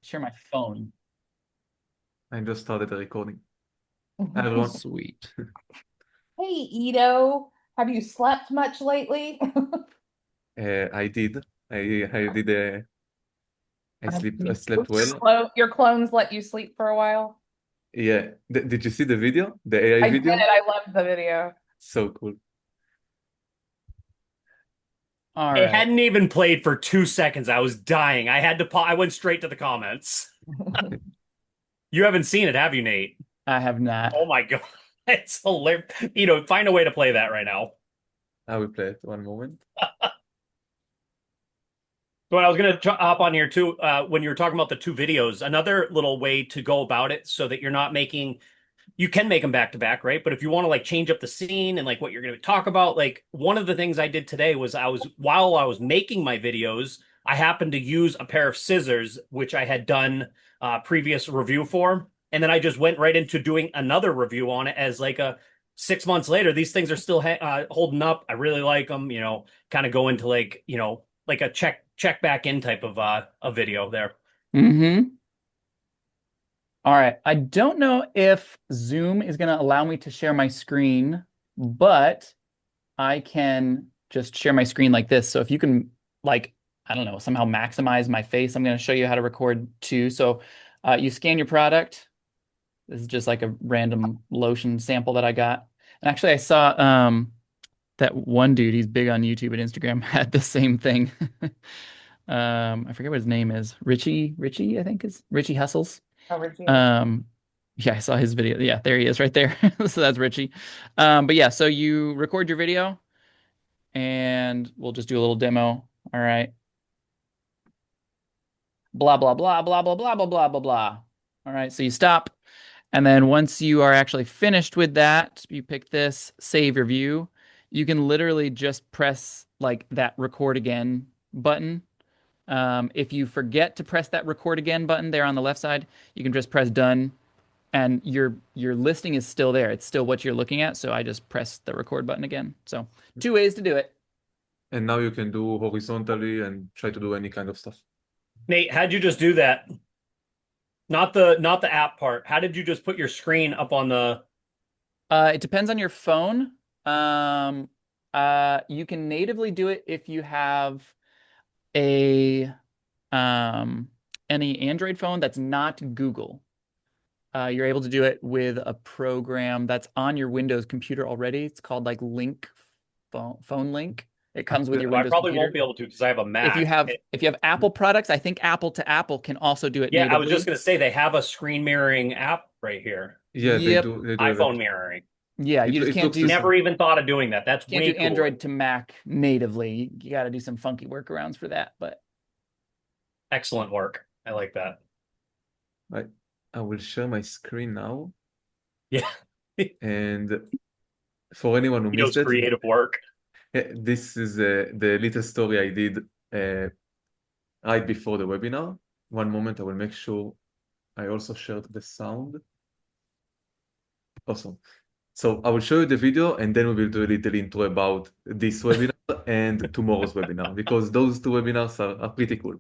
share my phone. I just started the recording. Hi, everyone. Sweet. Hey, Ito, have you slept much lately? I did. I did. I slept well. Your clones let you sleep for a while? Yeah. Did you see the video? The AI I did. video? I loved the video. So cool. All It right. hadn't even played for 2 seconds. I was dying. I had to I went straight to the comments. You haven't seen it, have you, Nate? I have not. Oh my God. It's hilarious. Find a way to play that right now. I will play it one moment. But I was going to hop on here too, when you were talking about the two videos, another little way to go about it so that you're not making, you can make them back to back, right? But if you want to like change up the scene and like what you're going to talk about, like one of the things I did today was while I was making my videos, I happened to use a pair of scissors, which I had done previous review for. And then I just went right into doing another review on it as like a 6 months later. These things are still holding up. I really like them, kind of go into like, like a check back in type of a video there. Mm-hmm. All right. I don't know if Zoom is going to allow me to share my screen, but I can just share my screen like this. So if you can, like, I don't know, somehow maximize my face, I'm going to show you how to record too. So you scan your product. This is just like a random lotion sample that I got. And actually, I saw that one dude, he's big on YouTube and Instagram, had the same thing. I forget what his name is. Richie, I think is Richie Hustles. Oh, Regina. Yeah, I saw his video. Yeah, there he is right there. So that's Richie. But yeah, so you record your video and we'll just do a little demo. All right. Blah, blah, blah, blah, blah, blah, blah, blah, blah, blah. All right, so you stop. And then once you are actually finished with that, you pick this, save your view. You can literally just press like that record again button. If you forget to press that record again button there on the left side, you can just press done and your listing is still there. It's still what you're looking at. So I just press the record button again. So two ways to do it. And now you can do horizontally and try to do any kind of stuff. Nate, how'd you just do that? Not the app part. How did you just put your screen up on the? It depends on your phone. You can natively do it if you have a any Android phone that's not Google. You're able to do it with a program that's on your Windows computer already. It's called like Link Phone Link. It comes with your I Windows probably computer. won't be able to because I have a Mac. If you have Apple products, I think Apple to Apple can also do it Yeah, I was natively. just gonna say they have a screen mirroring app right here. Yeah, Yep. they do have iPhone it. mirroring. Yeah, you just It can't looks do the Never same. even thought of doing that. That's can't way do cool. Android to Mac natively. You got to do some funky workarounds for that, but Excellent work. I like that. I will share my screen now. Yeah. And for anyone who missed Knows it, creative work. this is the little story I did right before the webinar. One moment, I will make sure I also shared the sound. Awesome. So I will show you the video and then we will do a little intro about this webinar and tomorrow's webinar because those two webinars are pretty cool.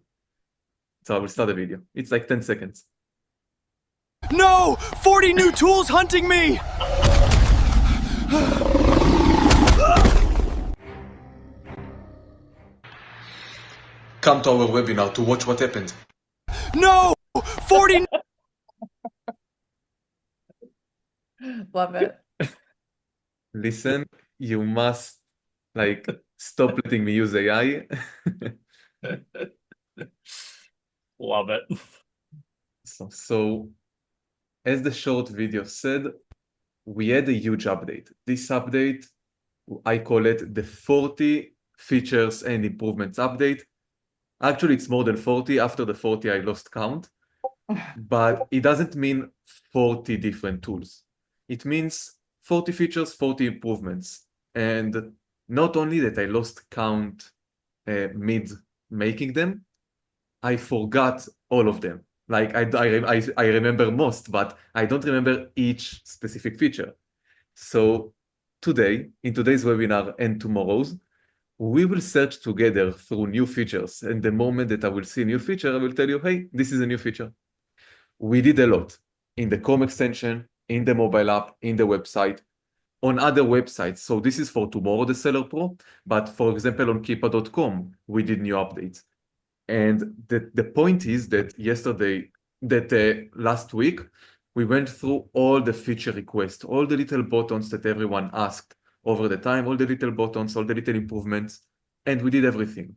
So I will start the video. It's like 10 seconds. No! 40 new tools hunting me! Come to our webinar to watch what happened. No! 40 Love it. Listen, you must like stop letting me use AI. Love it. So as the short video said, we had a huge update. This update, I call it the 40 features and improvements update. Actually, it's more than 40. After the 40, I lost count. But it doesn't mean 40 different tools. It means 40 features, 40 improvements. And not only that I lost count mid making them, I forgot all of them. Like I remember most, but I don't remember each specific feature. So today, in today's webinar and tomorrow's, we will search together through new features. And the moment that I will see a new feature, I will tell you, hey, this is a new feature. We did a lot in the Chrome extension, in the mobile app, in the website, on other websites. So this is for tomorrow, the Seller Pro. But for example, on Keepa.com, we did new updates. And the point is that last week, we went through all the feature requests, all the little buttons that everyone asked over the time, all the little buttons, all the little improvements, and we did everything.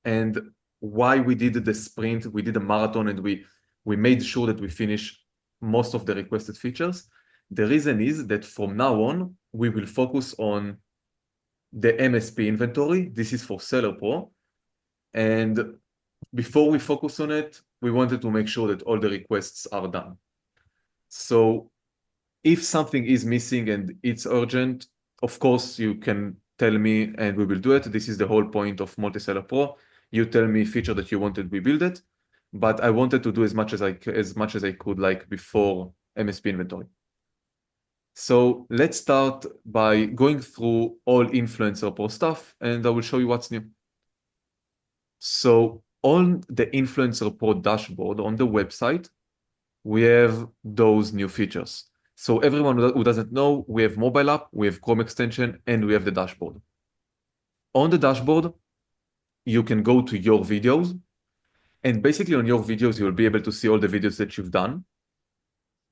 And why we did the sprint, we did a marathon, and we made sure that we finish most of the requested features. The reason is that from now on, we will focus on the MSP inventory. This is for Seller Pro. And before we focus on it, we wanted to make sure that all the requests are done. So if something is missing and it's urgent, of course, you can tell me and we will do it. This is the whole point of Multi-Seller Pro. You tell me feature that you wanted, we build it. But I wanted to do as much as I could, like before MSP inventory. So let's start by going through all Influencer Pro stuff, and I will show you what's new. So on the Influencer Pro dashboard on the website, we have those new features. So everyone who doesn't know, we have mobile app, we have Chrome extension, and we have the dashboard. On the dashboard, you can go to your videos, and basically on your videos, you'll be able to see all the videos that you've done.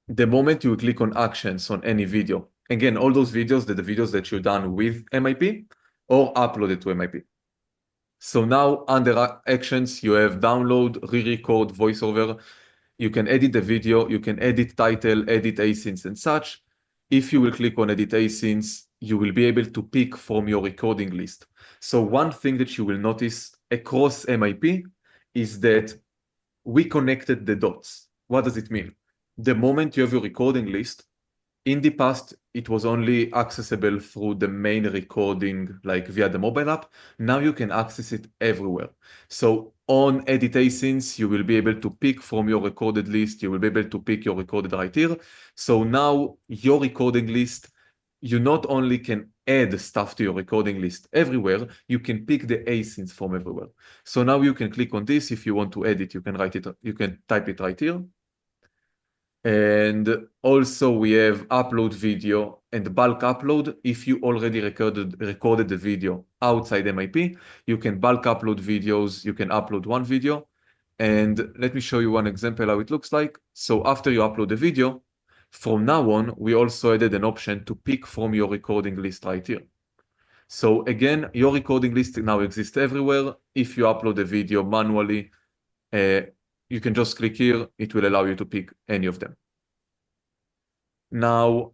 The moment you click on actions on any video, again, all those videos, the videos that you've done with MIP or uploaded to MIP. So now under actions, you have download, re-record, voiceover. You can edit the video, you can edit title, edit asins and such. If you will click on edit asins, you will be able to pick from your recording list. So one thing that you will notice across MIP is that we connected the dots. What does it mean? The moment you have your recording list, in the past, it was only accessible through the main recording, like via the mobile app. Now you can access it everywhere. So on Edit Asins, you will be able to pick from your recorded list. You will be able to pick your recorded right here. So now your recording list, you not only can add stuff to your recording list everywhere, you can pick the asins from everywhere. So now you can click on this. If you want to edit, you can write it, you can type it right here. And also we have upload video and bulk upload. If you already recorded the video outside MIP, you can bulk upload videos. You can upload one video. And let me show you one example how it looks like. So after you upload the video, from now on, we also added an option to pick from your recording list right here. So again, your recording list now exists everywhere. If you upload a video manually, you can just click here. It will allow you to pick any of them. Now,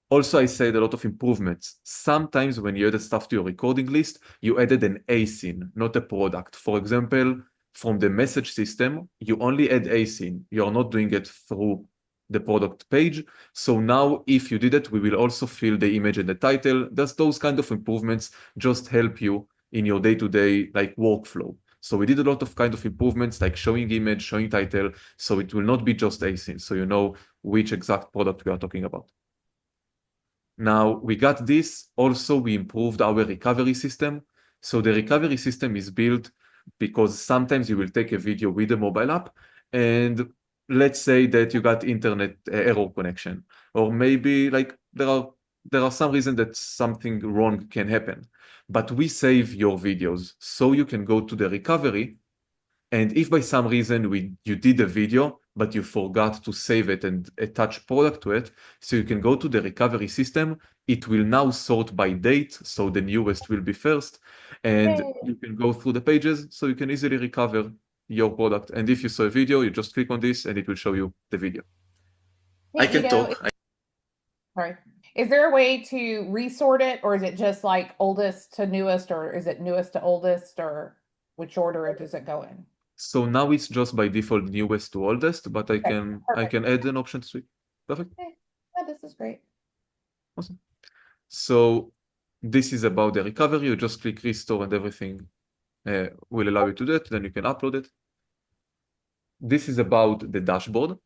also I said a lot of improvements. Sometimes when you added stuff to your recording list, you added an asin, not a product. For example, from the message system, you only add asin. You're not doing it through the product page. So now if you did it, we will also fill the image and the title. Those kind of improvements just help you in your day-to-day like workflow. So we did a lot of kind of improvements like showing image, showing title. So it will not be just async. So you know which exact product we are talking about. Now we got this. Also, we improved our recovery system. So the recovery system is built because sometimes you will take a video with a mobile app and let's say that you got internet error connection, or maybe like there are some reason that something wrong can happen, but we save your videos so you can go to the recovery. And if by some reason you did a video, but you forgot to save it and attach product to it, so you can go to the recovery system. It will now sort by date, so the newest will be first, and you can go through the pages, so you can easily recover your product. And if you saw a video, you just click on this and it will show you the video. Hey, I can Ido, talk. Sorry. Is there a way to resort it, or is it just like oldest to newest, or is it newest to oldest, or which order does it go in? So now it's just by default newest to oldest, but I Okay, can perfect. add an option to it. Perfect. Yeah, this is great. Awesome. So this is about the recovery. You just click restore and everything will allow you to do it. Then you can upload it. This is about the dashboard.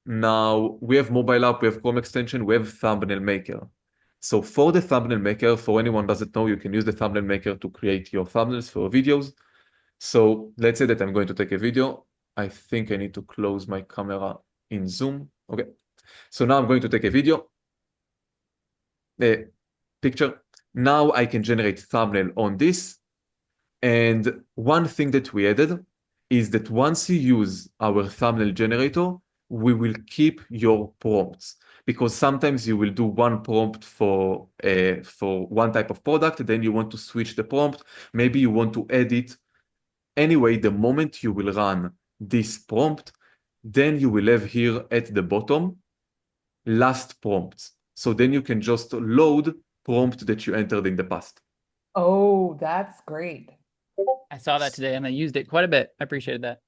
Now we have mobile app, we have Chrome extension, we have thumbnail maker. So for the thumbnail maker, for anyone who doesn't know, you can use the thumbnail maker to create your thumbnails for videos. So let's say that I'm going to take a video. I think I need to close my camera in Zoom. Okay. So now I'm going to take a video, a picture. Now I can generate thumbnail on this. And one thing that we added is that once you use our thumbnail generator, we will keep your prompts, because sometimes you will do one prompt for one type of product, then you want to switch the prompt. Maybe you want to edit. Anyway, the moment you will run this prompt, then you will have here at the bottom last prompts. So then you can just load prompt that you entered in the past. Oh, that's great. I saw that today and I used it quite a bit. I appreciated that.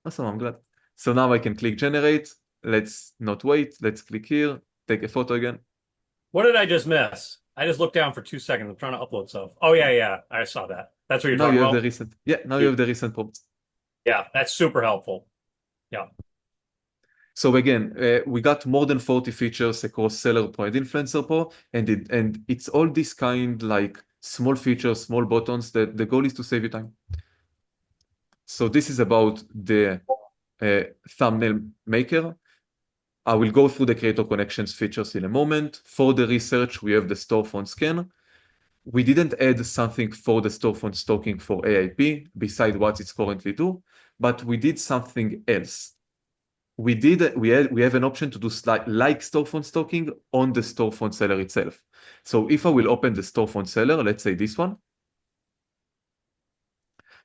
Awesome, I'm glad. So now I can click generate. Let's not wait. Let's click here, take a photo again. What did I just miss? I just looked down for 2 seconds. I'm trying to upload stuff. Oh yeah, I saw that. That's what you're Now talking you have about. the recent, yeah, now you have the recent prompts. Yeah, that's super helpful. Yeah. So again, we got more than 40 features across Seller Pro and Influencer Pro, and it's all this kind like small features, small buttons that the goal is to save you time. So this is about the thumbnail maker. I will go through the Creator Connections features in a moment. For the research, we have the storefront scan. We didn't add something for the storefront stocking for AIP beside what it's currently do, but we did something else. We have an option to do like storefront stocking on the storefront seller itself. So if I will open the storefront seller, let's say this one.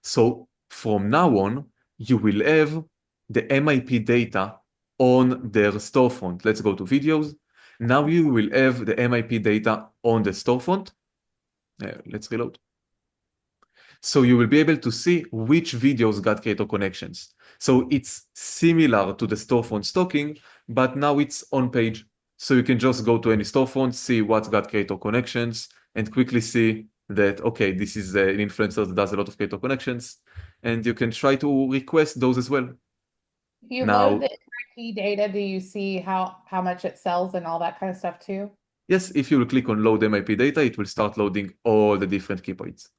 So from now on, you will have the MIP data on their storefront. Let's go to videos. Now you will have the MIP data on the storefront. Let's reload. So you will be able to see which videos got Creator Connections. So it's similar to the storefront stocking, but now it's on page. So you can just go to any storefront, see what got Creator Connections, and quickly see that, okay, this is an influencer that does a lot of Creator Connections, and you can try to request those as well. If you Now- load the MIP data, do you see how much it sells and all that kind of stuff too? Yes, if you will click on load MIP data, it will start loading all the different key points.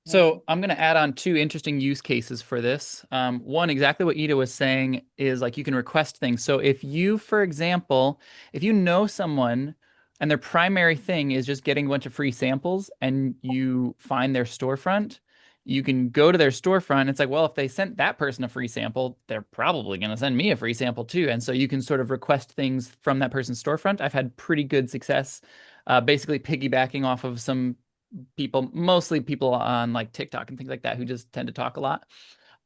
So I'm going to add on 2 interesting use cases for this. One, exactly what Ida was saying is like you can request things. So if you, for example, if you know someone and their primary thing is just getting a bunch of free samples and you find their storefront, you can go to their storefront. It's like, well, if they sent that person a free sample, they're probably going to send me a free sample too. And so you can sort of request things from that person's storefront. I've had pretty good success, basically piggybacking off of some people, mostly people on like TikTok and things like that, who just tend to talk a lot.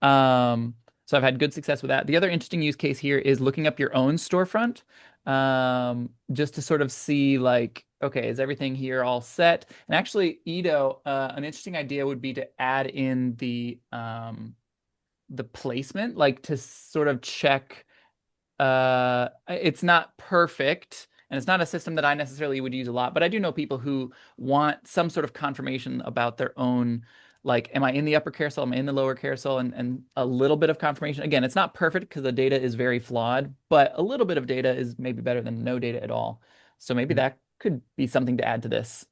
So I've had good success with that. The other interesting use case here is looking up your own storefront, just to sort of see like, okay, is everything here all set? And actually, Ido, an interesting idea would be to add in the placement, like to sort of check. It's not perfect, and it's not a system that I necessarily would use a lot, but I do know people who want some sort of confirmation about their own, like, am I in the upper carousel? Am I in the lower carousel? And a little bit of confirmation. Again, it's not perfect because the data is very flawed, but a little bit of data is maybe better than no data at all. So maybe that could be something to add to this.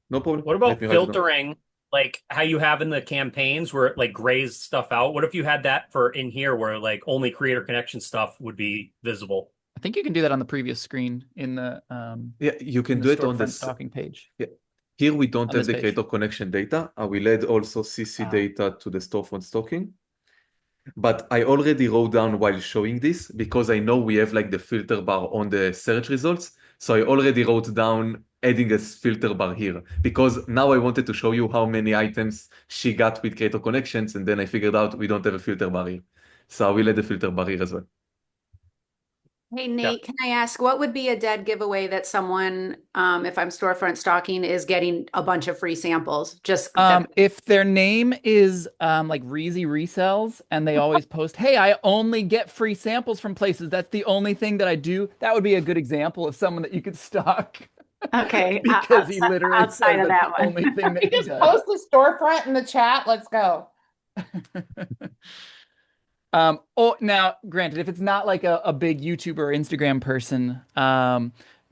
No problem. What about Let me write it down. filtering, like how you have in the campaigns where it like grays stuff out? What if you had that for in here where like only Creator Connection stuff would be visible? I think you can do that on the previous screen in the Yeah, you can in do the it on storefront the stocking page. Here we don't On have this the page. Creator Connection data. I will add also CC data to the storefront stocking. But I already wrote down while showing this because I know we have like the filter bar on the search results. So I already wrote down adding a filter bar here because now I wanted to show you how many items she got with Creator Connections, and then I figured out we don't have a filter bar here. So I will add a filter bar here as well. Hey, Nate, can I ask, what would be a dead giveaway that someone, if I'm storefront stalking, is getting a bunch of free samples? Just If their name is like Reezy Resells and they always post, hey, I only get free samples from places. That's the only thing that I do. That would be a good example of someone that you could stalk. okay, Because he literally outside says of that's that the one. only thing that We he just does. post the storefront in the chat. Let's go. Oh, now, granted, if it's not like a big YouTuber or Instagram person,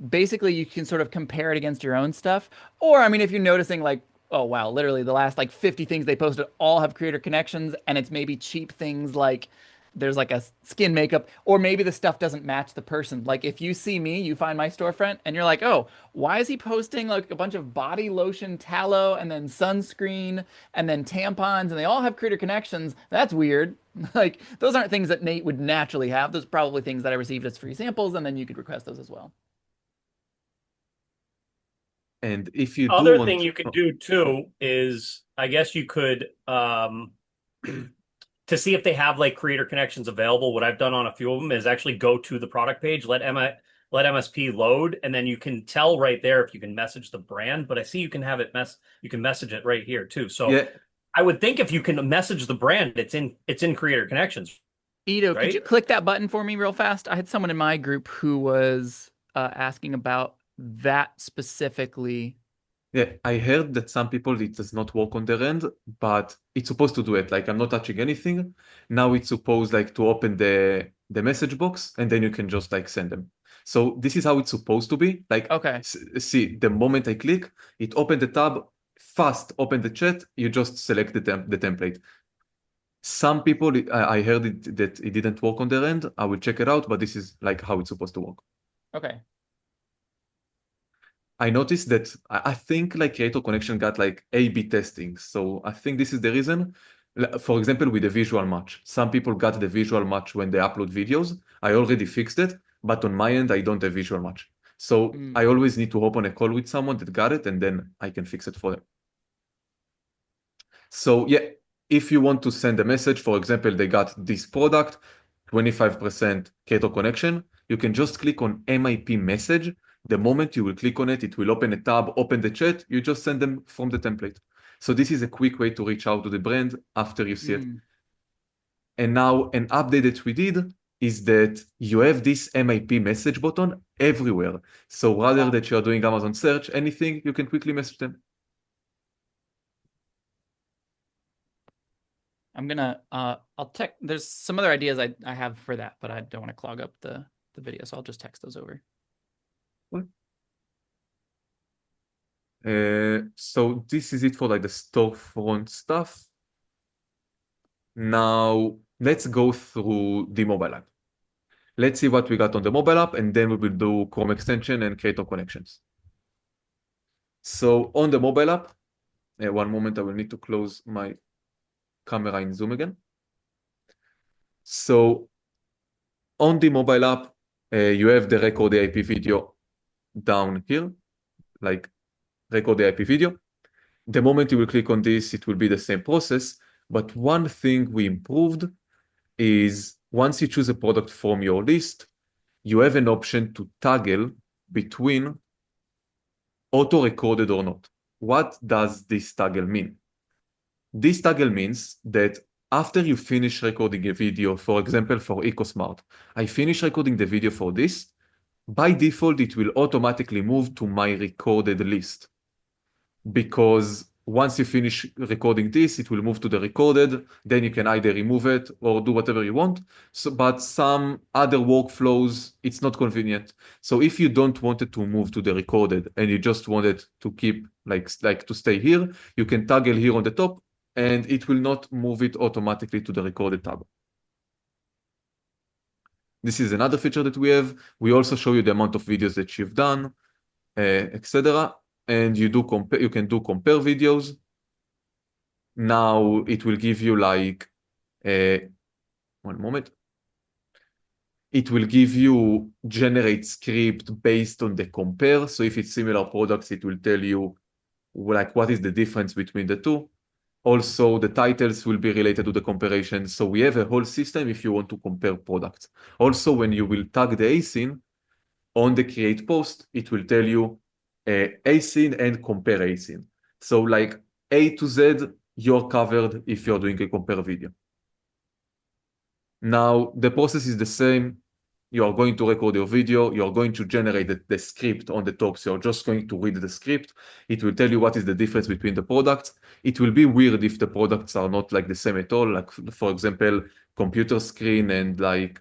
basically you can sort of compare it against your own stuff. Or, I mean, if you're noticing like, oh wow, literally the last like 50 things they posted all have creator connections, and it's maybe cheap things like there's like a skin makeup, or maybe the stuff doesn't match the person. Like if you see me, you find my storefront and you're like, oh, why is he posting like a bunch of body lotion, tallow, and then sunscreen, and then tampons, and they all have creator connections? That's weird. Like those aren't things that Nate would naturally have. Those are probably things that I received as free samples, and then you could request those as well. And if you do Other want thing you could do too is, I guess you could to see if they have like creator connections available. What I've done on a few of them is actually go to the product page, let MSP load, and then you can tell right there if you can message the brand. But I see you can have it you can message it right here too. So yeah, I would think if you can message the brand, it's in creator connections. Ido, could Right? you click that button for me real fast? I had someone in my group who was asking about that specifically. yeah, I heard that some people it does not work on their end, but it's supposed to do it. Like I'm not touching anything. Now it's supposed like to open the message box and then you can just like send them. So this is how it's supposed to be. Like Okay. see, the moment I click, it opened the tab, fast open the chat, you just select the template. Some people I heard that it didn't work on their end. I will check it out, but this is like how it's supposed to work. Okay. I noticed that I think like Creator Connection got like A/B testing. So I think this is the reason. For example, with the visual match, some people got the visual match when they upload videos. I already fixed it, but on my end, I don't have visual match. So I always need to hop on a call with someone that got it, and then I can fix it for them. So yeah, if you want to send a message, for example, they got this product, 25% Creator Connection, you can just click on MIP message. The moment you will click on it, it will open a tab, open the chat, you just send them from the template. So this is a quick way to reach out to the brand after you see it. And now an update that we did is that you have this MIP message button everywhere. So rather that you're doing Amazon search, anything, you can quickly message them. I'm gonna I'll text. There's some other ideas I have for that, but I don't want to clog up the video, so I'll just text those over. So this is it for like the storefront stuff. Now let's go through the mobile app. Let's see what we got on the mobile app, and then we will do Chrome extension and Creator connections. So on the mobile app, one moment, I will need to close my camera in Zoom again. So on the mobile app, you have the record the IP video down here, like record the IP video. The moment you will click on this, it will be the same process. But one thing we improved is once you choose a product from your list, you have an option to toggle between auto-recorded or not. What does this toggle mean? This toggle means that after you finish recording a video, for example, for EcoSmart, I finish recording the video for this, by default, it will automatically move to my recorded list. Because once you finish recording this, it will move to the recorded, then you can either remove it or do whatever you want. So, but some other workflows, it's not convenient. So if you don't want it to move to the recorded and you just want it to keep like to stay here, you can toggle here on the top and it will not move it automatically to the recorded tab. This is another feature that we have. We also show you the amount of videos that you've done, etc. And you can do compare videos. Now it will give you like one moment. It will give you generate script based on the compare. So if it's similar products, it will tell you like what is the difference between the two. Also, the titles will be related to the comparison. So we have a whole system if you want to compare products. Also, when you will tag the asyn on the create post, it will tell you asyn and compare asyn. So like A to Z, you're covered if you're doing a compare video. Now, the process is the same. You are going to record your video. You're going to generate the script on the top. So you're just going to read the script. It will tell you what is the difference between the products. It will be weird if the products are not like the same at all. Like, for example, computer screen and like,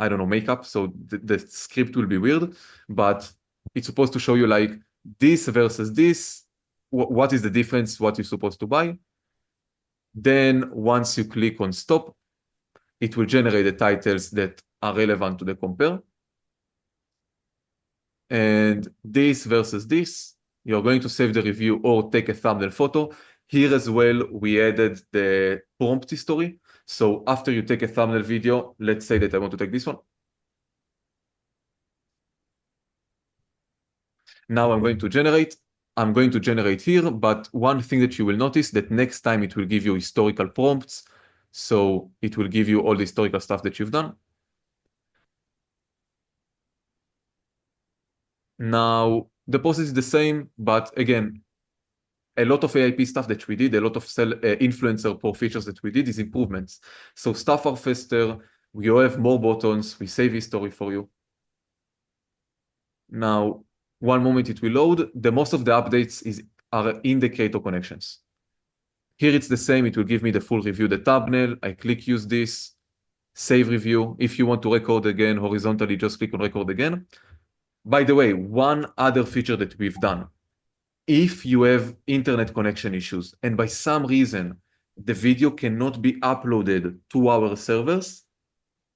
I don't know, makeup. So the script will be weird, but it's supposed to show you like this versus this. What is the difference? What you're supposed to buy. Then once you click on stop, it will generate the titles that are relevant to the compare. And this versus this, you're going to save the review or take a thumbnail photo. Here as well, we added the prompt history. So after you take a thumbnail video, let's say that I want to take this one. Now I'm going to generate here, but one thing that you will notice that next time it will give you historical prompts. So it will give you all the historical stuff that you've done. Now, the process is the same, but again, a lot of AIP stuff that we did, a lot of influencer pro features that we did is improvements. So stuff are faster, we have more buttons, we save history for you. Now, one moment it will load. The most of the updates are in the creator connections. Here it's the same, it will give me the full review, the thumbnail. I click use this, save review. If you want to record again horizontally, just click on record again. By the way, one other feature that we've done, if you have internet connection issues and by some reason the video cannot be uploaded to our servers,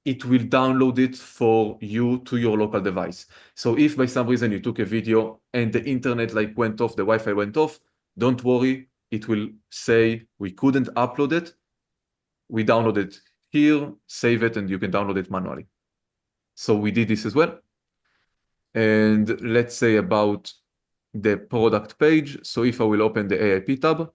it will download it for you to your local device. So if by some reason you took a video and the internet like went off, the Wi-Fi went off, don't worry, it will say we couldn't upload it. We download it here, save it, and you can download it manually. So we did this as well. And let's say about the product page. So if I will open the AIP tab,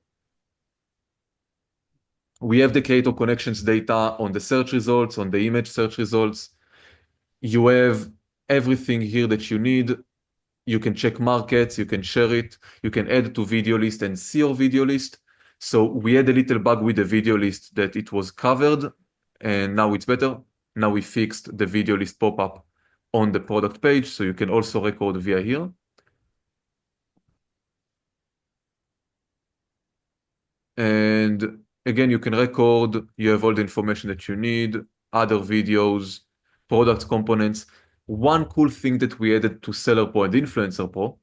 we have the creator connections data on the search results, on the image search results. You have everything here that you need. You can check markets, you can share it, you can add to video list and see your video list. So we had a little bug with the video list that it was covered and now it's better. Now we fixed the video list pop-up on the product page, so you can also record via here. And again, you can record, you have all the information that you need, other videos, product components. One cool thing that we added to Seller Pro and Influencer Pro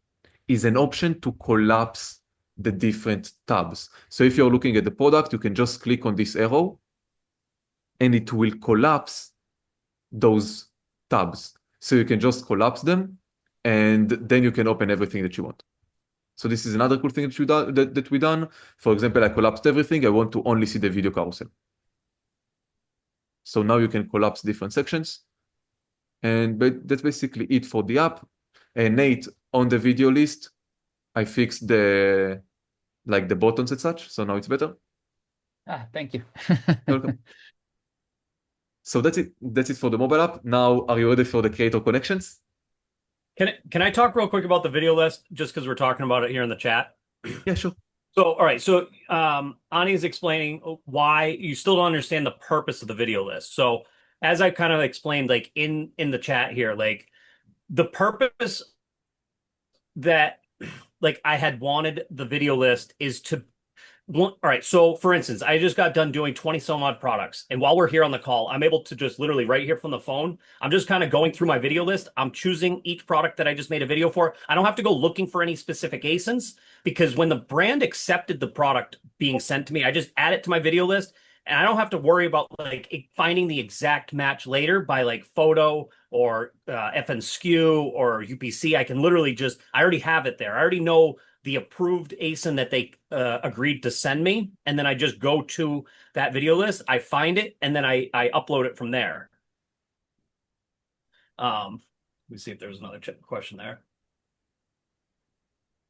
is an option to collapse the different tabs. So if you're looking at the product, you can just click on this arrow and it will collapse those tabs. So you can just collapse them and then you can open everything that you want. So this is another cool thing that we done. For example, I collapsed everything. I want to only see the video carousel. So now you can collapse different sections. But that's basically it for the app. And Nate, on the video list, I fixed the buttons and such. So now it's better. Thank you. Welcome. So that's it. That's it for the mobile app. Now, are you ready for the creator connections? Can I talk real quick about the video list, just because we're talking about it here in the chat? Yeah, sure. So, all right. So, Ani is explaining why you still don't understand the purpose of the video list. So, as I kind of explained, like in the chat here, like the purpose that like I had wanted the video list is to all right. So for instance, I just got done doing 20 some odd products. And while we're here on the call, I'm able to just literally right here from the phone, I'm just kind of going through my video list. I'm choosing each product that I just made a video for. I don't have to go looking for any specific ASINs because when the brand accepted the product being sent to me, I just add it to my video list. And I don't have to worry about like finding the exact match later by like photo or FNSKU or UPC. I can literally I already have it there. I already know the approved ASIN that they agreed to send me. And then I just go to that video list, I find it, and then I upload it from there. Let me see if there's another question there.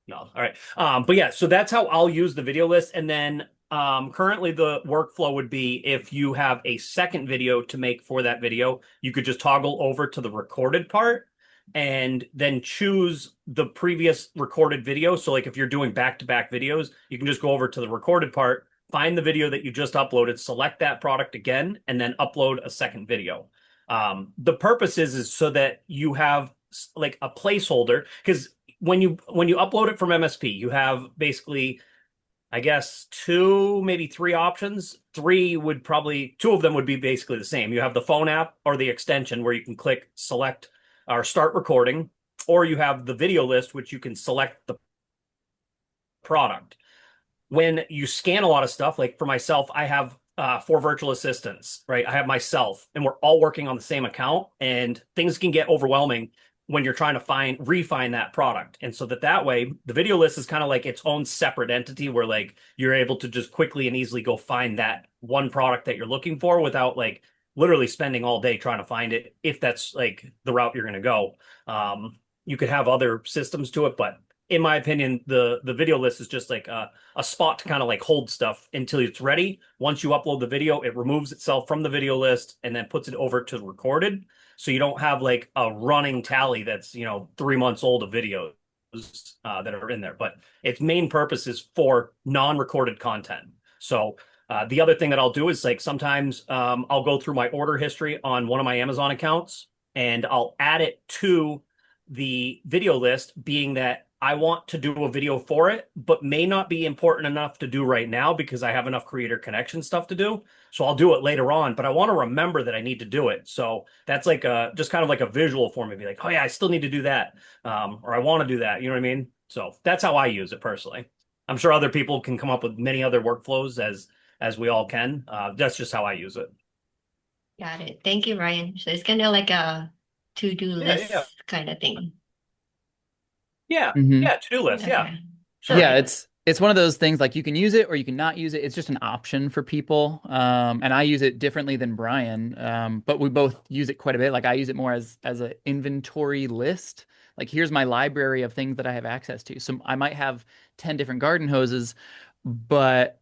No, all right. But yeah, so that's how I'll use the video list. And then currently the workflow would be if you have a second video to make for that video, you could just toggle over to the recorded part and then choose the previous recorded video. So like if you're doing back-to-back videos, you can just go over to the recorded part, find the video that you just uploaded, select that product again, and then upload a second video. The purpose is so that you have like a placeholder, because when you upload it from MSP, you have basically, I guess two, maybe three options. Three would probably, two of them would be basically the same. You have the phone app or the extension where you can click select or start recording, or you have the video list, which you can select the product. When you scan a lot of stuff, like for myself, I have 4 virtual assistants, right? I have myself, and we're all working on the same account, and things can get overwhelming when you're trying to refine that product. And so that way, the video list is kind of like its own separate entity where like you're able to just quickly and easily go find that one product that you're looking for without like literally spending all day trying to find it, if that's like the route you're going to go. You could have other systems to it, but in my opinion, the video list is just like a spot to kind of like hold stuff until it's ready. Once you upload the video, it removes itself from the video list and then puts it over to recorded. So you don't have like a running tally that's, 3 months old of videos that are in there. But its main purpose is for non-recorded content. So the other thing that I'll do is like sometimes I'll go through my order history on one of my Amazon accounts and I'll add it to the video list, being that I want to do a video for it, but may not be important enough to do right now because I have enough creator connection stuff to do. So I'll do it later on, but I want to remember that I need to do it. So that's like just kind of like a visual for me, be like, oh yeah, I still need to do that. Or I want to do that. You know what I mean? So that's how I use it personally. I'm sure other people can come up with many other workflows as we all can. That's just how I use it. Got it. Thank you, Ryan. So it's kind of like a to-do list yeah. kind of thing. Yeah. Mhm. Yeah. To-do list. Yeah. Okay. Sure. Yeah, it's one of those things like you can use it or you can not use it. It's just an option for people. And I use it differently than Brian. But we both use it quite a bit. Like I use it more as an inventory list. Like here's my library of things that I have access to. So I might have 10 different garden hoses, but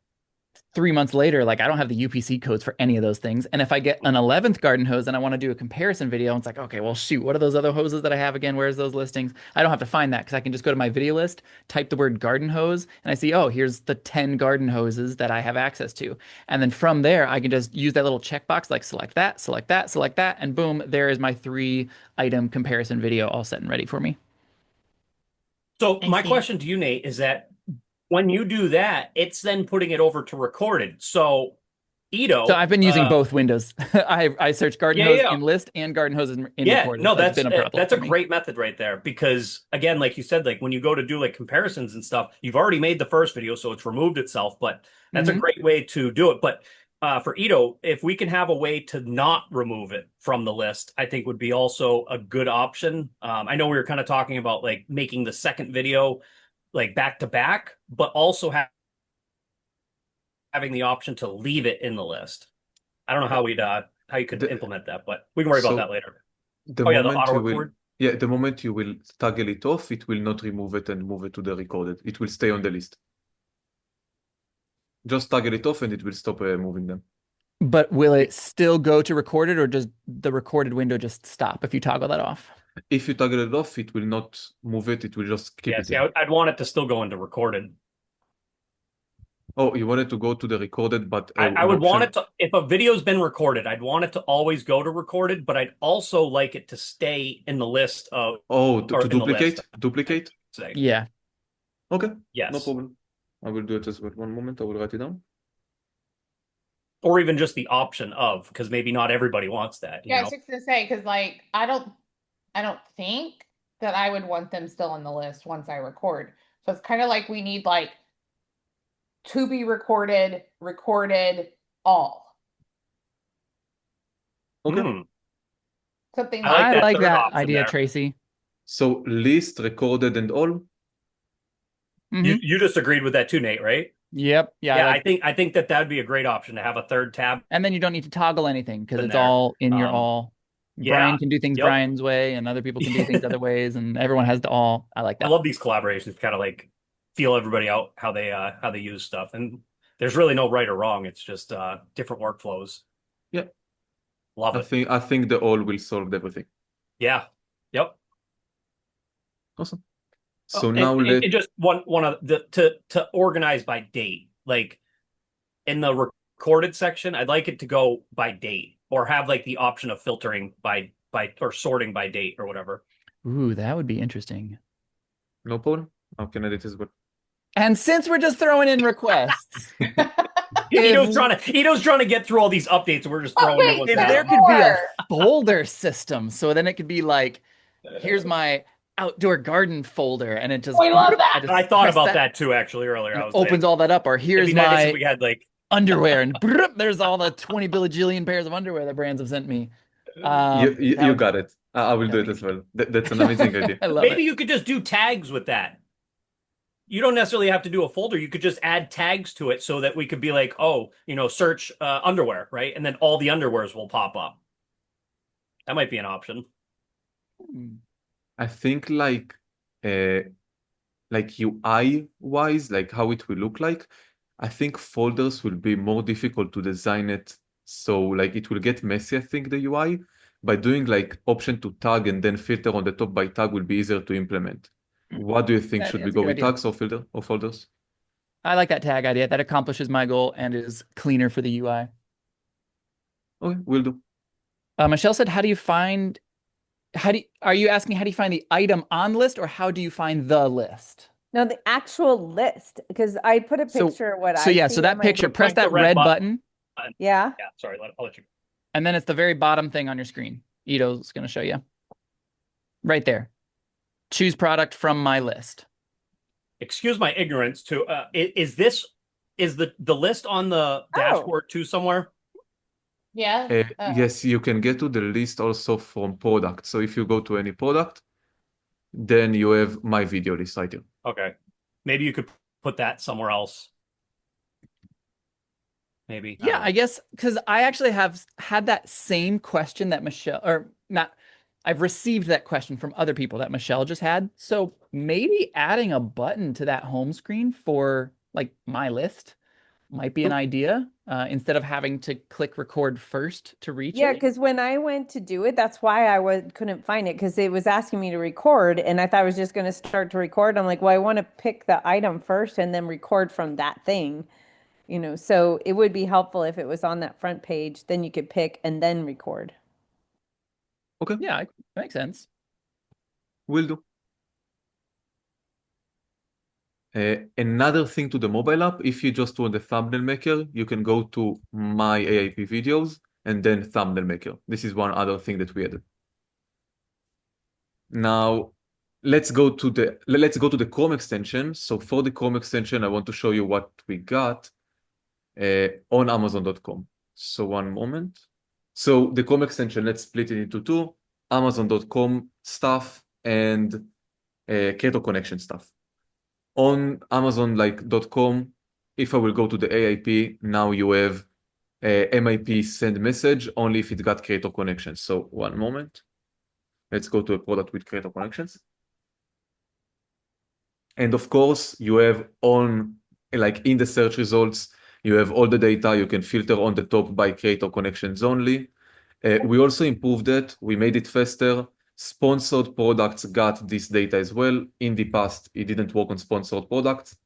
3 months later, like I don't have the UPC codes for any of those things. And if I get an 11th garden hose and I want to do a comparison video, and it's like, okay, well, shoot, what are those other hoses that I have again? Where's those listings? I don't have to find that because I can just go to my video list, type the word garden hose, and I see, oh, here's the 10 garden hoses that I have access to. And then from there, I can just use that little checkbox, like select that, select that, select that, and boom, there is my 3-item comparison video all set and ready for me. So I my see. question to you, Nate, is that when you do that, it's then putting it over to recorded. So Ito. So I've been using both windows. I search garden Yeah, hose yeah. in list and garden hoses in Yeah, recorded. no, That's that's been a problem that's a for me. great method right there because again, like you said, like when you go to do like comparisons and stuff, you've already made the first video, so it's removed itself. But that's a Mhm. great way to do it. But for Ito, if we can have a way to not remove it from the list, I think would be also a good option. I know we were kind of talking about like making the second video like back to back, but also having the option to leave it in the list. I don't know how you could implement that, but we can worry about that later. The Oh yeah, the moment auto you will, record. yeah, the moment you will toggle it off, it will not remove it and move it to the recorded. It will stay on the list. Just toggle it off and it will stop moving them. But will it still go to recorded or does the recorded window just stop if you toggle that off? If you toggle it off, it will not move it. It will just keep Yeah, it see, in. I'd want it to still go into recorded. Oh, you wanted to go to the recorded, but I would want it to, if a video's been recorded, I'd want it to always go to recorded, but I'd also like it to stay in the list of. Oh, or to in the list, duplicate? say. Yeah. Okay, Yes. no problem. I will do it as well. One moment, I will write it down. Or even just the option of, because maybe not everybody wants that. Yeah, I was just gonna say, because like I don't think that I would want them still on the list once I record. So it's kind of like we need like to be recorded, all. Okay. Something I like I that like third that option idea, there. Tracy. So list, recorded, and all. Mhm. You just agreed with that too, Nate, right? Yep. Yeah. Yeah, I like- I think that would be a great option to have a third tab. and then you don't need to toggle anything because In it's there. all in your all. yeah, Brian can do things yep. Brian's way and other people can do things other ways and everyone has the all. I like I that. love these collaborations, kind of like feel everybody out how they use stuff. And there's really no right or wrong. It's just different workflows. Yeah. Love it. I think the all will solve everything. Yeah. Yep. Awesome. So now and let just one of the to organize by date. Like in the recorded section, I'd like it to go by date or have like the option of filtering by or sorting by date or whatever. Ooh, that would be interesting. no problem. I can edit as well. And since we're just throwing in requests, Ito's trying to get through all these updates, and we're just throwing in wait, what's if there's there happening. could be a more. folder system, so then it could be like, here's my outdoor garden folder, and it just We love that. just I thought press about that too, actually, earlier. and I it was opens all that up. Or it'd here's be nice my if we had like underwear, and there's all the 20 bajillion pairs of underwear that brands have sent me. You got it. I will do it as well. That's an amazing idea. I love maybe it. you could just do tags with that. You don't necessarily have to do a folder. You could just add tags to it so that we could be like, oh, search underwear, right? And then all the underwears will pop up. That might be an option. I think like UI wise, like how it will look like, I think folders will be more difficult to design it. So like it will get messy, I think, the UI. By doing like option to tag and then filter on the top by tag will be easier to implement. What do you think? Yeah, Should we that's a go good with idea. tags or filter or folders? I like that tag idea. That accomplishes my goal and is cleaner for the UI. Okay, will do. Michelle said, are you asking how do you find the item on list, or how do you find the list? No, the actual list, because I put a So- picture of what So I yeah, see so that on my- picture, press Click the that red red button. button, Yeah. Yeah, sorry, I'll let you. and then it's the very bottom thing on your screen. Ito's going to show you. Right there. Choose product from my list. Excuse my ignorance too. Is the list on the dashboard too somewhere? Yeah. Yes, you can get to the list also from product. So if you go to any product, then you have my video list right here. Okay. Maybe you could put that somewhere else. Maybe. Yeah, I guess because I actually have had that same question that Michelle, or not, I've received that question from other people that Michelle just had. So maybe adding a button to that home screen for like my list might be an idea, instead of having to click record first to reach Yeah, it. because when I went to do it, that's why I couldn't find it, because it was asking me to record, and I thought I was just going to start to record. I'm like, well, I want to pick the item first and then record from that thing, so it would be helpful if it was on that front page, then you could pick and then record. Okay, Yeah, that makes sense. will do. Another thing to the mobile app, if you just want the thumbnail maker, you can go to my AIP videos and then thumbnail maker. This is one other thing that we added. Now, let's go to the Chrome extension. So for the Chrome extension, I want to show you what we got on Amazon.com. So one moment. So the Chrome extension, let's split it into two: Amazon.com stuff and Creator Connection stuff. On Amazon.com, if I will go to the AIP, now you have MIP send message only if it got Creator Connections. So one moment. Let's go to a product with Creator Connections. And of course, you have in the search results, you have all the data. You can filter on the top by Creator Connections only. We also improved it. We made it faster. Sponsored products got this data as well. In the past, it didn't work on sponsored products.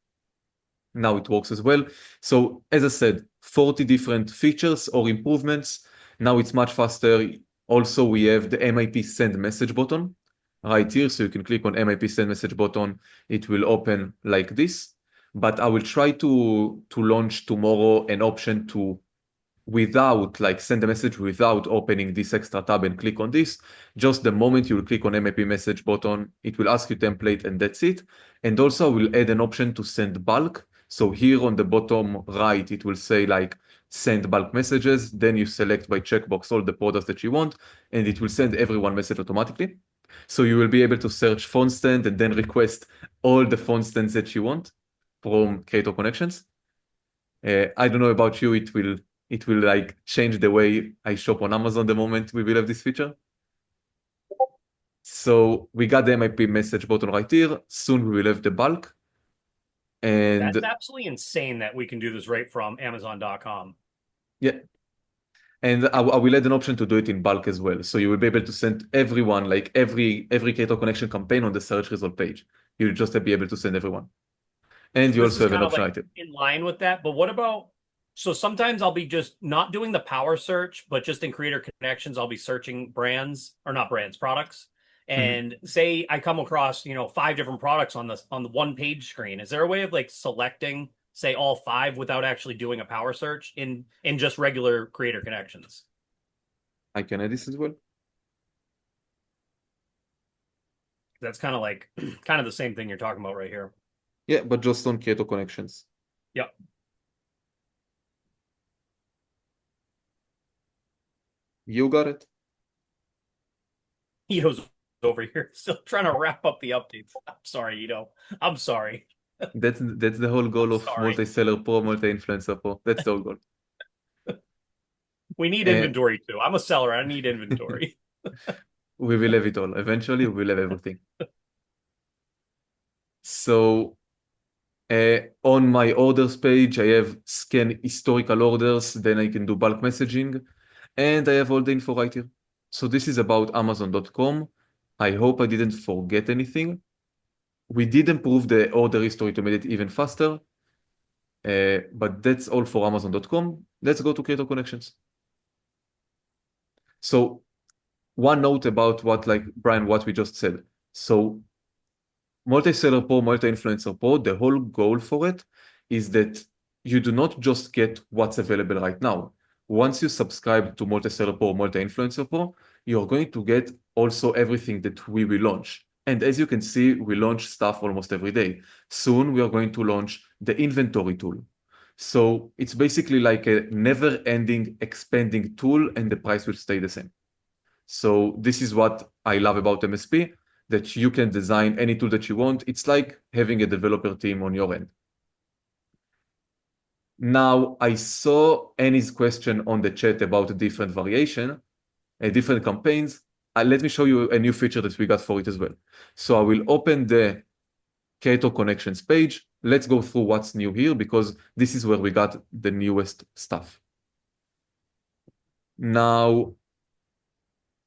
Now it works as well. So as I said, 40 different features or improvements. Now it's much faster. Also, we have the MIP send message button right here. So you can click on MIP send message button. It will open like this. But I will try to launch tomorrow an option to send a message without opening this extra tab and click on this. Just the moment you will click on MIP message button, it will ask you template and that's it. And also I will add an option to send bulk. So here on the bottom right, it will say send bulk messages. Then you select by checkbox all the products that you want, and it will send everyone message automatically. So you will be able to search font stand and then request all the font stands that you want from Creator Connections. I don't know about you, it will change the way I shop on Amazon the moment we will have this feature. So we got the MIP message button right here. Soon we will have the bulk. And that's absolutely insane that we can do this right from Amazon.com. Yeah. And I will add an option to do it in bulk as well. So you will be able to send everyone, every Creator Connection campaign on the search result page. You'll just be able to send everyone. And you also have an option item. In line with that, but what about, so sometimes I'll be just not doing the power search, but just in Creator Connections, I'll be searching brands, or not brands, products. And say I come across, 5 different products on the one page screen. Is there a way of like selecting, say, all 5 without actually doing a power search in just regular creator connections? I can add this as well. That's kind of the same thing you're talking about right here. Yeah, but just on Creator Connections. Yep. You got it. Ito's over here still trying to wrap up the updates. I'm sorry, Ito. I'm sorry. That's the whole goal of Sorry. Multi-Seller Pro, Multi-Influencer Pro. That's the whole goal. We need inventory too. I'm a seller. I need inventory. We will have it all. Eventually, we will have everything. So on my orders page, I have scan historical orders, then I can do bulk messaging, and I have all the info right here. So this is about Amazon.com. I hope I didn't forget anything. We did improve the order history to make it even faster, but that's all for Amazon.com. Let's go to Creator Connections. So one note about Brian, what we just said. So Multi-Seller Pro, Multi-Influencer Pro, the whole goal for it is that you do not just get what's available right now. Once you subscribe to Multi-Seller Pro, Multi-Influencer Pro, you're going to get also everything that we will launch. And as you can see, we launch stuff almost every day. Soon, we are going to launch the inventory tool. So it's basically like a never-ending expanding tool, and the price will stay the same. So this is what I love about MSP, that you can design any tool that you want. It's like having a developer team on your end. Now, I saw Annie's question on the chat about different variation, different campaigns. Let me show you a new feature that we got for it as well. So I will open the Creator Connections page. Let's go through what's new here, because this is where we got the newest stuff. Now,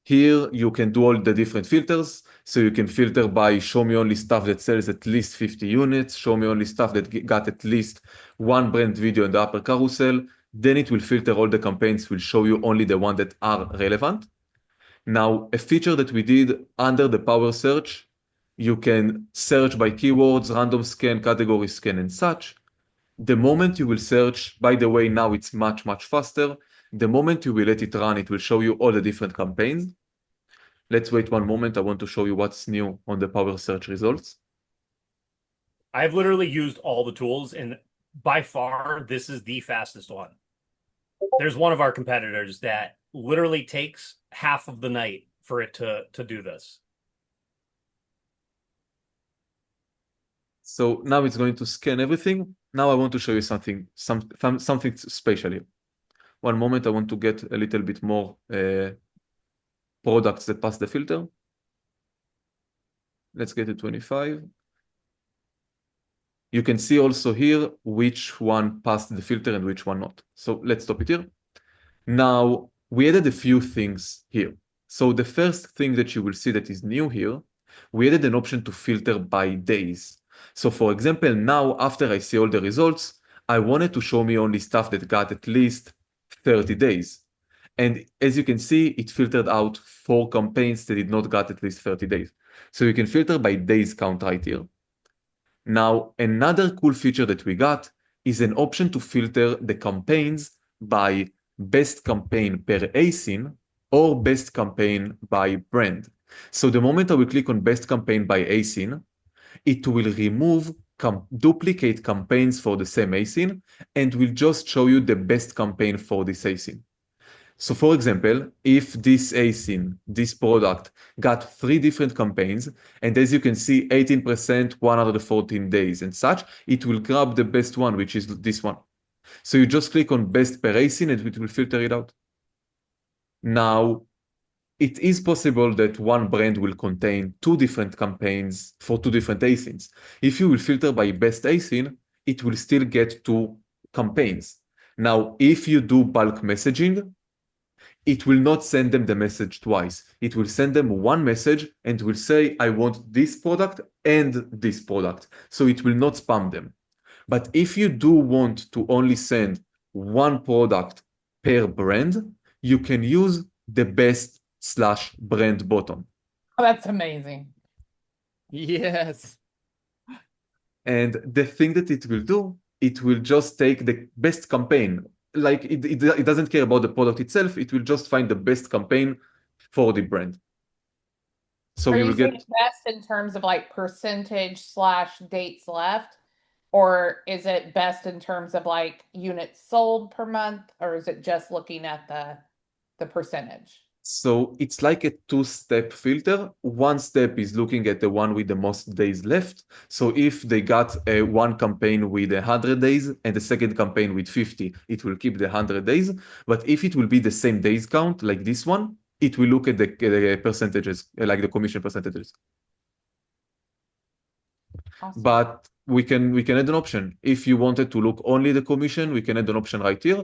here you can do all the different filters. So you can filter by show me only stuff that sells at least 50 units, show me only stuff that got at least one brand video in the upper carousel. Then it will filter all the campaigns, will show you only the ones that are relevant. Now, a feature that we did under the power search, you can search by keywords, random scan, category scan, and such. The moment you will search, by the way, now it's much, much faster. The moment you will let it run, it will show you all the different campaigns. Let's wait one moment. I want to show you what's new on the power search results. I've literally used all the tools, and by far, this is the fastest one. There's one of our competitors that literally takes half of the night for it to do this. So now it's going to scan everything. Now I want to show you something special here. One moment, I want to get a little bit more products that pass the filter. Let's get to 25. You can see also here which one passed the filter and which one not. So let's stop it here. Now, we added a few things here. So the first thing that you will see that is new here, we added an option to filter by days. So for example, now after I see all the results, I wanted to show me only stuff that got at least 30 days. And as you can see, it filtered out 4 campaigns that did not got at least 30 days. So you can filter by days count right here. Now, another cool feature that we got is an option to filter the campaigns by best campaign per ASIN or best campaign by brand. So the moment I will click on best campaign by ASIN, it will remove duplicate campaigns for the same ASIN and will just show you the best campaign for this ASIN. So for example, if this ASIN, this product, got 3 different campaigns, and as you can see, 18%, 114 days and such, it will grab the best one, which is this one. So you just click on best per ASIN and it will filter it out. Now, it is possible that one brand will contain 2 different campaigns for 2 different ASINs. If you will filter by best ASIN, it will still get 2 campaigns. Now, if you do bulk messaging, it will not send them the message twice. It will send them one message and will say, I want this product and this product. So it will not spam them. But if you do want to only send one product per brand, you can use the best/brand button. That's amazing. Yes. And the thing that it will do, it will just take the best campaign. Like it doesn't care about the product itself. It will just find the best campaign for the brand. So Are you you will saying get, best in terms of like percentage/dates left? Or is it best in terms of like units sold per month? Or is it just looking at the percentage? so it's like a two-step filter. One step is looking at the one with the most days left. So if they got one campaign with 100 days and the second campaign with 50, it will keep the 100 days. But if it will be the same days count like this one, it will look at the percentages, like the commission percentages. Awesome. But we can add an option. If you wanted to look only the commission, we can add an option right here.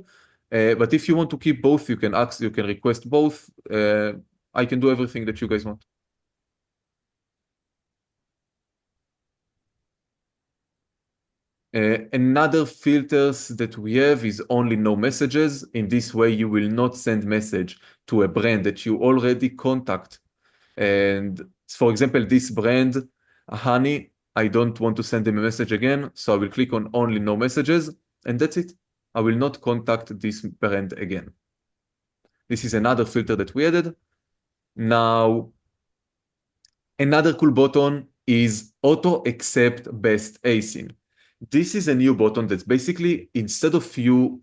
But if you want to keep both, you can request both. I can do everything that you guys want. Another filters that we have is only no messages. In this way, you will not send message to a brand that you already contact. And for example, this brand, Honey, I don't want to send them a message again. So I will click on only no messages and that's it. I will not contact this brand again. This is another filter that we added. Now, another cool button is auto accept best asyn. This is a new button that's basically, instead of you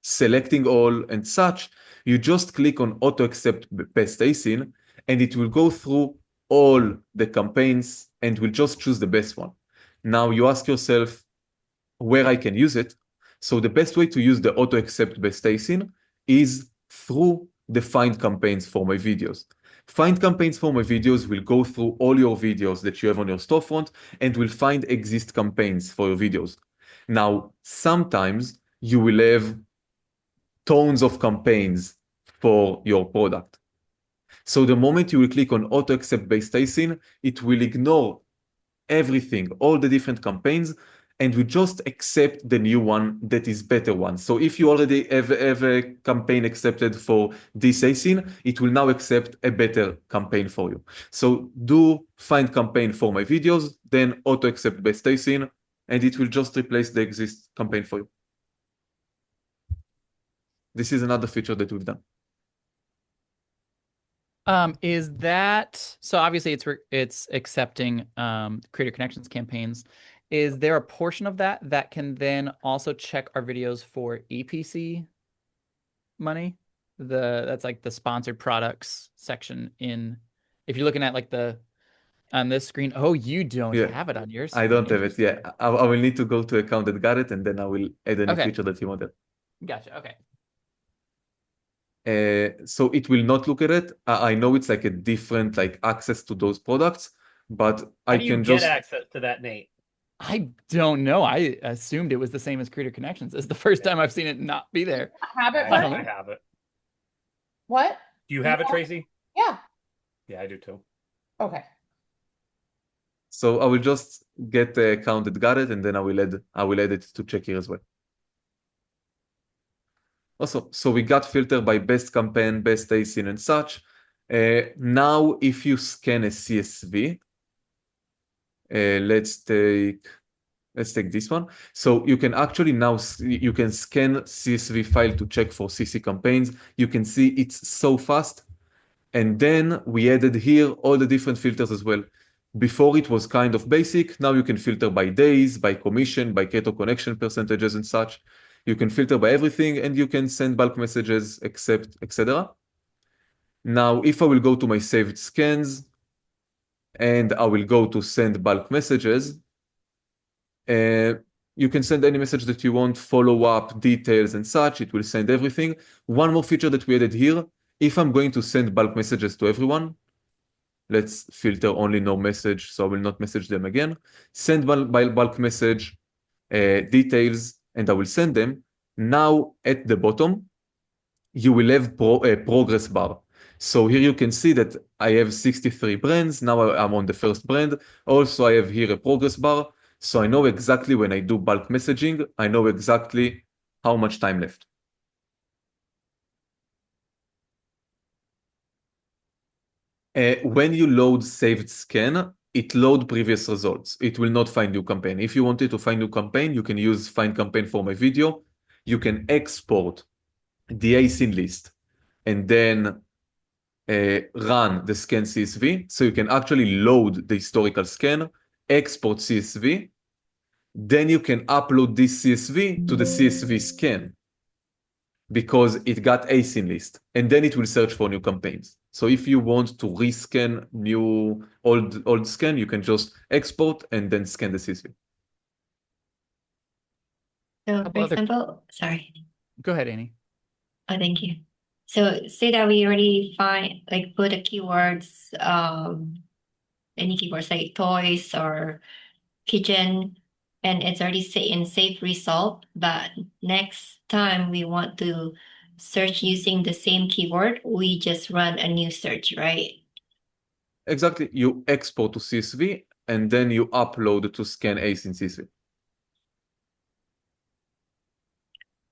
selecting all and such, you just click on auto accept best asyn and it will go through all the campaigns and will just choose the best one. Now you ask yourself where I can use it. So the best way to use the auto accept best asyn is through the find campaigns for my videos. Find campaigns for my videos will go through all your videos that you have on your storefront and will find exist campaigns for your videos. Now, sometimes you will have tons of campaigns for your product. So the moment you will click on auto accept best asyn, it will ignore everything, all the different campaigns, and we just accept the new one that is better one. So if you already have a campaign accepted for this asyn, it will now accept a better campaign for you. So do find campaign for my videos, then auto accept best asyn, and it will just replace the exist campaign for you. This is another feature that we've done. Is that so? Obviously, it's accepting Creator Connections campaigns. Is there a portion of that can then also check our videos for EPC money? That's like the sponsored products section in. If you're looking at like on this screen, oh, you don't Yeah. have it on your I screen. don't have it. Yeah, I will need to go to account that got it, and then I will add any Okay. feature that you wanted. Gotcha. Okay. So it will not look at it. I know it's like a different like access to those products, but How I do you can get just access to that, Nate? I don't know. I assumed it was the same as Creator Connections. It's the first time I've seen it not be there. Have it, I don't Frank? know. I have it. What? Do you have it, Yeah. Tracy? Yeah. Yeah, I do too. Okay. So I will just get the account that got it, and then I will add it to check here as well. Also, so we got filter by best campaign, best asyn, and such. Now, if you scan a CSV, let's take this one. So you can actually now you can scan CSV file to check for CC campaigns. You can see it's so fast. And then we added here all the different filters as well. Before it was kind of basic. Now you can filter by days, by commission, by Creator Connection percentages and such. You can filter by everything and you can send bulk messages, accept, etc. Now, if I will go to my saved scans and I will go to send bulk messages, you can send any message that you want, follow up, details and such. It will send everything. One more feature that we added here, if I'm going to send bulk messages to everyone, let's filter only no message, so I will not message them again. Send bulk message details, and I will send them. Now at the bottom, you will have a progress bar. So here you can see that I have 63 brands. Now I'm on the first brand. Also, I have here a progress bar. So I know exactly when I do bulk messaging, I know exactly how much time left. When you load saved scan, it load previous results. It will not find new campaign. If you wanted to find new campaign, you can use find campaign for my video. You can export the async list and then run the scan CSV. So you can actually load the historical scan, export CSV, then you can upload this CSV to the CSV scan because it got async list, and then it will search for new campaigns. So if you want to rescan new old scan, you can just export and then scan the CSV. So for Couple other- example, sorry. Go ahead, Annie. Oh, thank you. So say that we already put the keywords, any keywords like toys or kitchen, and it's already in save result, but next time we want to search using the same keyword, we just run a new search, right? Exactly. You export to CSV and then you upload to scan async CSV.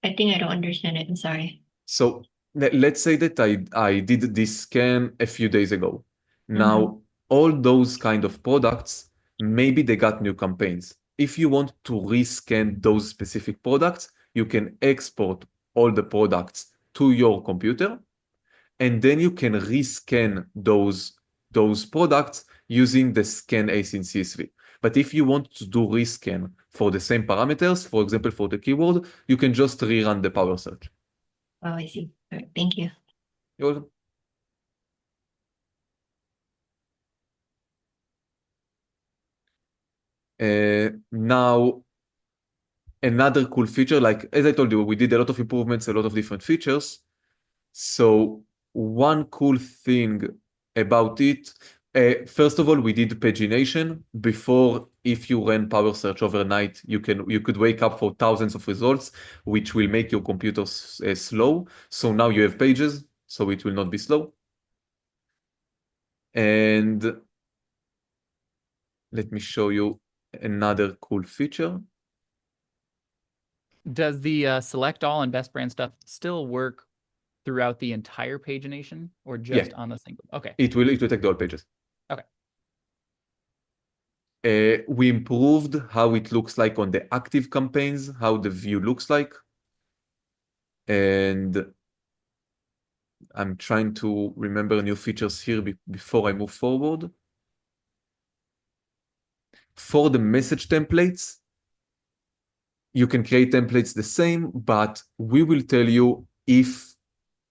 I think I don't understand it. I'm sorry. So let's say that I did this scan a few days ago. Now, all those kind of products, maybe they got new campaigns. If you want to rescan those specific products, you can export all the products to your computer, and then you can rescan those products using the scan async CSV. But if you want to do rescan for the same parameters, for example, for the keyword, you can just rerun the power search. Oh, I see. All right, thank you. You're welcome. Now, another cool feature, like as I told you, we did a lot of improvements, a lot of different features. So one cool thing about it, first of all, we did pagination. Before, if you ran Power Search overnight, you could wake up for thousands of results, which will make your computer slow. So now you have pages, so it will not be slow. And let me show you another cool feature. Does the select all and best brand stuff still work throughout the entire pagination or just on the single? Okay. It will take the all pages. Okay. We improved how it looks like on the active campaigns, how the view looks like. And I'm trying to remember new features here before I move forward. For the message templates, you can create templates the same, but we will tell you if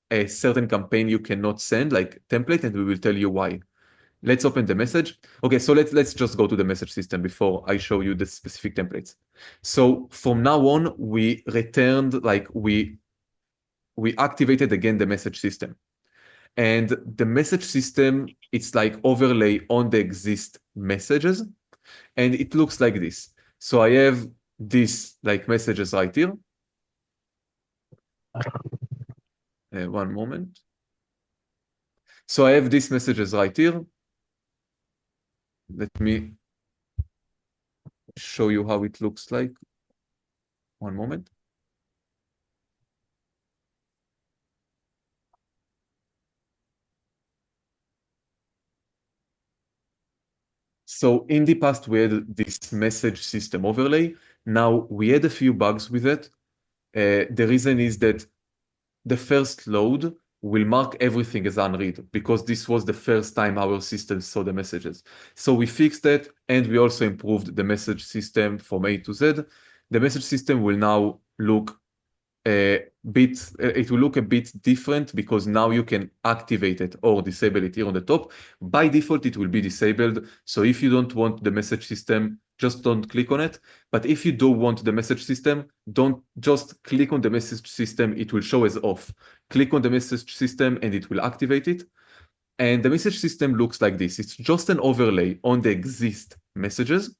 a certain campaign you cannot send, like template, and we will tell you why. Let's open the message. Okay, so let's just go to the message system before I show you the specific templates. So from now on, we returned, like we activated again the message system. And the message system, it's like overlay on the exist messages. And it looks like this. So I have this like messages right here. One moment. So I have these messages right here. Let me show you how it looks like. One moment. So in the past, we had this message system overlay. Now we had a few bugs with it. The reason is that the first load will mark everything as unread because this was the first time our system saw the messages. So we fixed that, and we also improved the message system from A to Z. The message system will now look it will look a bit different because now you can activate it or disable it here on the top. By default, it will be disabled. So if you don't want the message system, just don't click on it. But if you do want the message system, don't just click on the message system. It will show as off. Click on the message system and it will activate it. And the message system looks like this. It's just an overlay on the exist messages.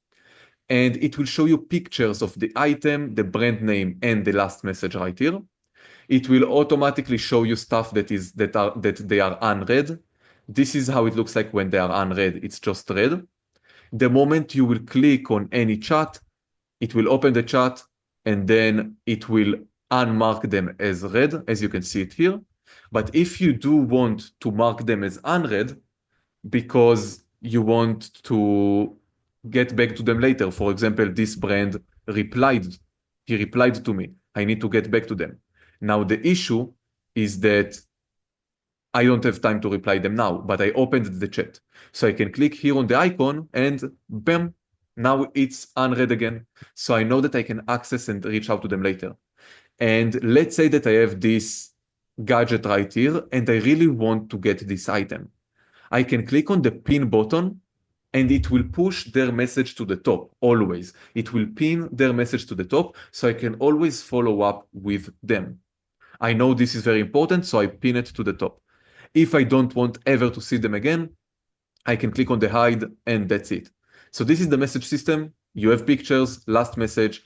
And it will show you pictures of the item, the brand name, and the last message right here. It will automatically show you stuff that they are unread. This is how it looks like when they are unread. It's just read. The moment you will click on any chat, it will open the chat, and then it will unmark them as read, as you can see it here. But if you do want to mark them as unread, because you want to get back to them later. For example, this brand replied, he replied to me. I need to get back to them. Now, the issue is that I don't have time to reply them now, but I opened the chat. So I can click here on the icon and bam, now it's unread again. So I know that I can access and reach out to them later. And let's say that I have this gadget right here and I really want to get this item. I can click on the pin button and it will push their message to the top always. It will pin their message to the top so I can always follow up with them. I know this is very important, so I pin it to the top. If I don't want ever to see them again, I can click on the hide and that's it. So this is the message system. You have pictures, last message.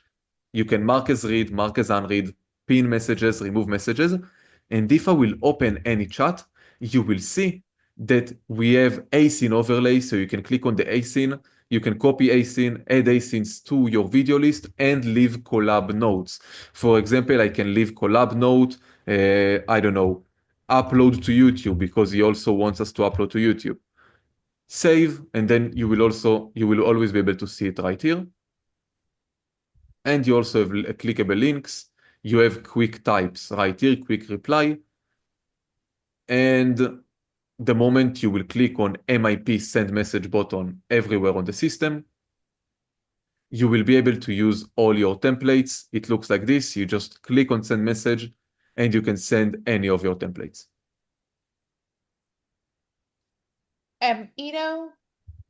You can mark as read, mark as unread, pin messages, remove messages. And if I will open any chat, you will see that we have async overlay. So you can click on the async, you can copy async, add asyncs to your video list and leave collab notes. For example, I can leave collab note, I don't know, upload to YouTube because he also wants us to upload to YouTube. Save, and then you will always be able to see it right here. And you also have clickable links. You have quick types right here, quick reply. And the moment you will click on MIP send message button everywhere on the system, you will be able to use all your templates. It looks like this. You just click on send message and you can send any of your templates.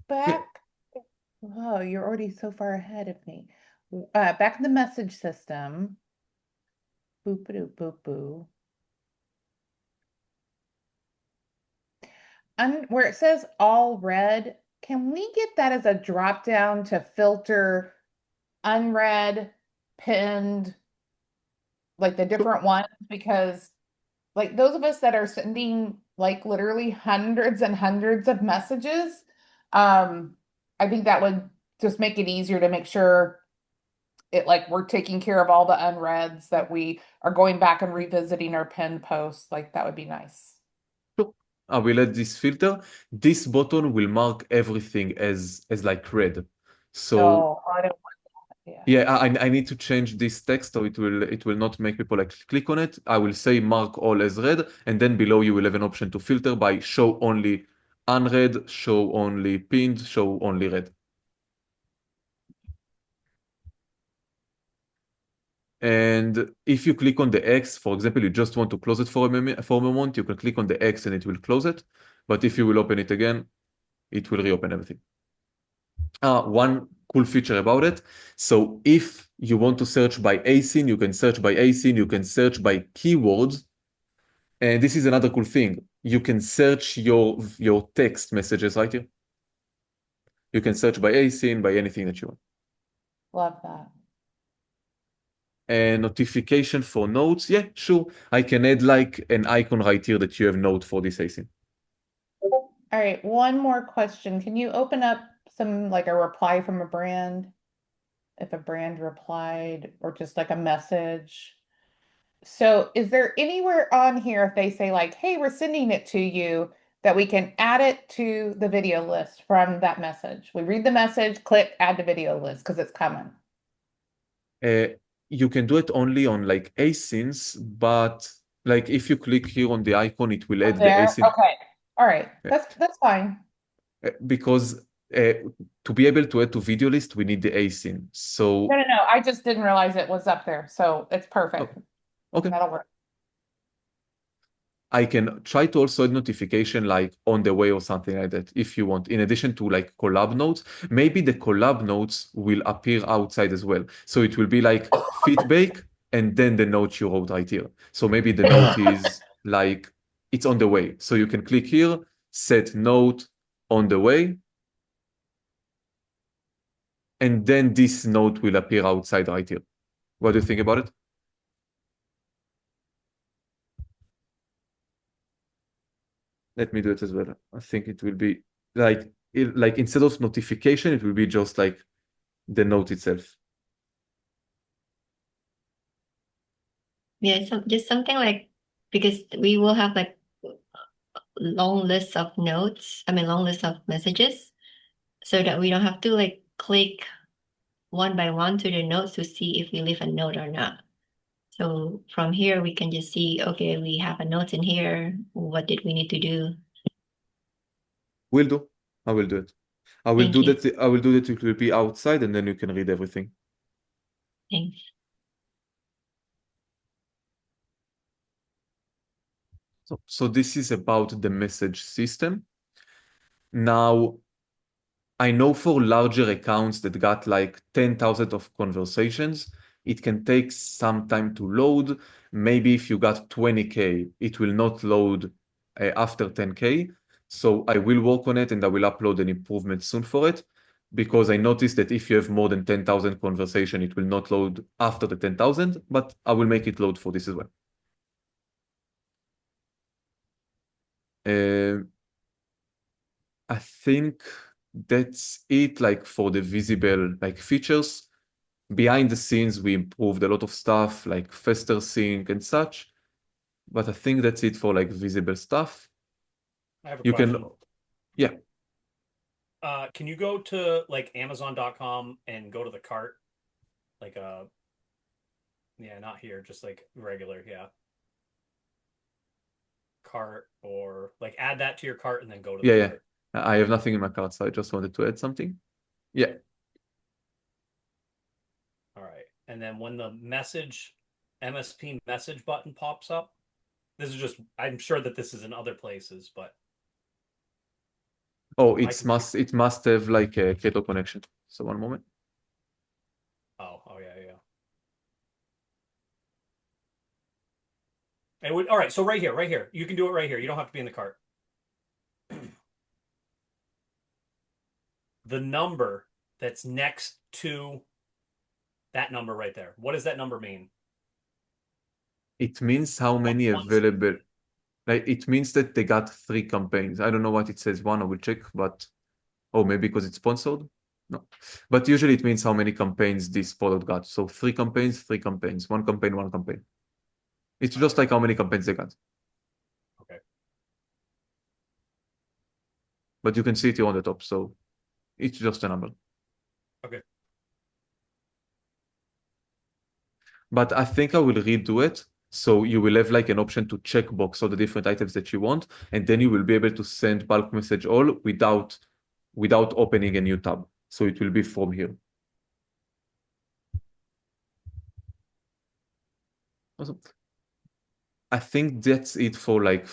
Back. Oh, you're already so far ahead of me. Back in the message system. Boop-a-doo, boop-boo. Where it says all red, can we get that as a drop down to filter unread, pinned, like the different ones? Because like those of us that are sending like literally hundreds and hundreds of messages, I think that would just make it easier to make sure it like we're taking care of all the unreads, that we are going back and revisiting our pinned posts. Like that would be nice. I will add this filter. This button will mark everything as like red. So Oh, I don't want that. yeah, I need to change this text so it will not make people like click on it. I will say mark all as red, and then below you will have an option to filter by show only unread, show only pinned, show only red. And if you click on the X, for example, you just want to close it for a moment, you can click on the X and it will close it. But if you will open it again, it will reopen everything. One cool feature about it. So if you want to search by async, you can search by async, you can search by keywords. And this is another cool thing. You can search your text messages right here. You can search by async, by anything that you want. Love that. And notification for notes. Yeah, sure. I can add like an icon right here that you have note for this async. All right, one more question. Can you open up some like a reply from a brand? If a brand replied, or just like a message. So is there anywhere on here if they say like, hey, we're sending it to you, that we can add it to the video list from that message? We read the message, click add to video list because it's coming. You can do it only on like asyncs, but like if you click here on the icon, it will add the There? async. Okay. All right. That's fine. Because to be able to add to video list, we need the async. So No. I just didn't realize it was up there. So it's perfect. okay. That'll work. I can try to also add notification like on the way or something like that if you want. In addition to like collab notes, maybe the collab notes will appear outside as well. So it will be like feedback and then the note you wrote right here. So maybe the note is like it's on the way. So you can click here, set note on the way. And then this note will appear outside right here. What do you think about it? Let me do it as well. I think it will be like instead of notification, it will be just like the note itself. Yeah, so just something like, because we will have long list of notes, long list of messages, so that we don't have to like click one by one to the notes to see if we leave a note or not. So from here, we can just see, okay, we have a note in here. What did we need to do? Will do. I will do it. I will Thank do you. that. I will do that. It will be outside, and then you can read everything. Thanks. So this is about the message system. Now, I know for larger accounts that got like 10,000 of conversations, it can take some time to load. Maybe if you got 20K, it will not load after 10K. So I will work on it and I will upload an improvement soon for it, because I noticed that if you have more than 10,000 conversation, it will not load after the 10,000, but I will make it load for this as well. I think that's it, like for the visible like features. Behind the scenes, we improved a lot of stuff like faster sync and such, but I think that's it for like visible stuff. I have a You question. can, yeah. Can you go to like Amazon.com and go to the cart? Like yeah, not here, just like regular, yeah. Cart, or like add that to your cart and then go to the Yeah. cart. I have nothing in my cart, so I just wanted to add something. Yeah. All right. And then when the MSP message button pops up, this is just, I'm sure that this is in other places, but Oh, I it can must have like a Keto connection. So one moment. oh yeah. It would, all right, so right here. You can do it right here. You don't have to be in the cart. The number that's next to that number right there. What does that number mean? It means how many available. Like it means that they got 3 campaigns. I don't know what it says. One, I will check, but oh, maybe because it's sponsored. No, but usually it means how many campaigns this product got. So 3 campaigns, 3 campaigns, 1 campaign, 1 campaign. It's just like how many campaigns they got. Okay. But you can see it here on the top, so it's just a number. Okay. But I think I will redo it. So you will have like an option to checkbox all the different items that you want, and then you will be able to send bulk message all without opening a new tab. So it will be from here. Awesome. I think that's it for like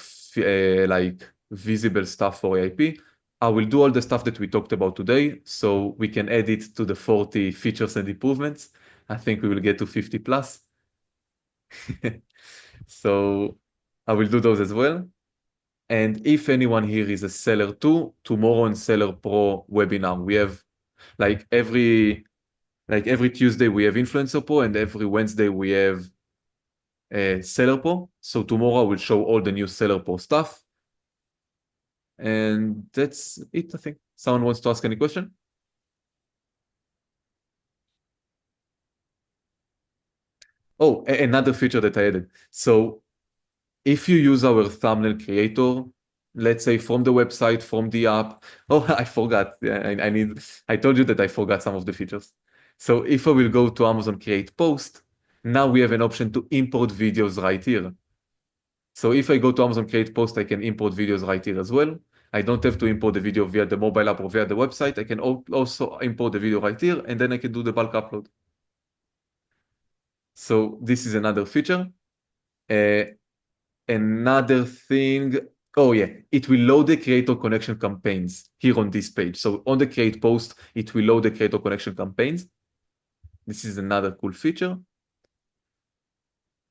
visible stuff for AIP. I will do all the stuff that we talked about today, so we can add it to the 40 features and improvements. I think we will get to 50 plus. So I will do those as well. And if anyone here is a seller too, tomorrow on Seller Pro webinar, we have like every Tuesday we have Influencer Pro, and every Wednesday we have Seller Pro. So tomorrow I will show all the new Seller Pro stuff. And that's it, I think. Someone wants to ask any question? Oh, another feature that I added. So if you use our thumbnail creator, let's say from the website, from the app. Oh, I forgot. Yeah, I told you that I forgot some of the features. So if I will go to Amazon Create Post, now we have an option to import videos right here. So if I go to Amazon Create Post, I can import videos right here as well. I don't have to import the video via the mobile app or via the website. I can also import the video right here, and then I can do the bulk upload. So this is another feature. Another thing, oh yeah, it will load the creator connection campaigns here on this page. So on the create post, it will load the creator connection campaigns. This is another cool feature.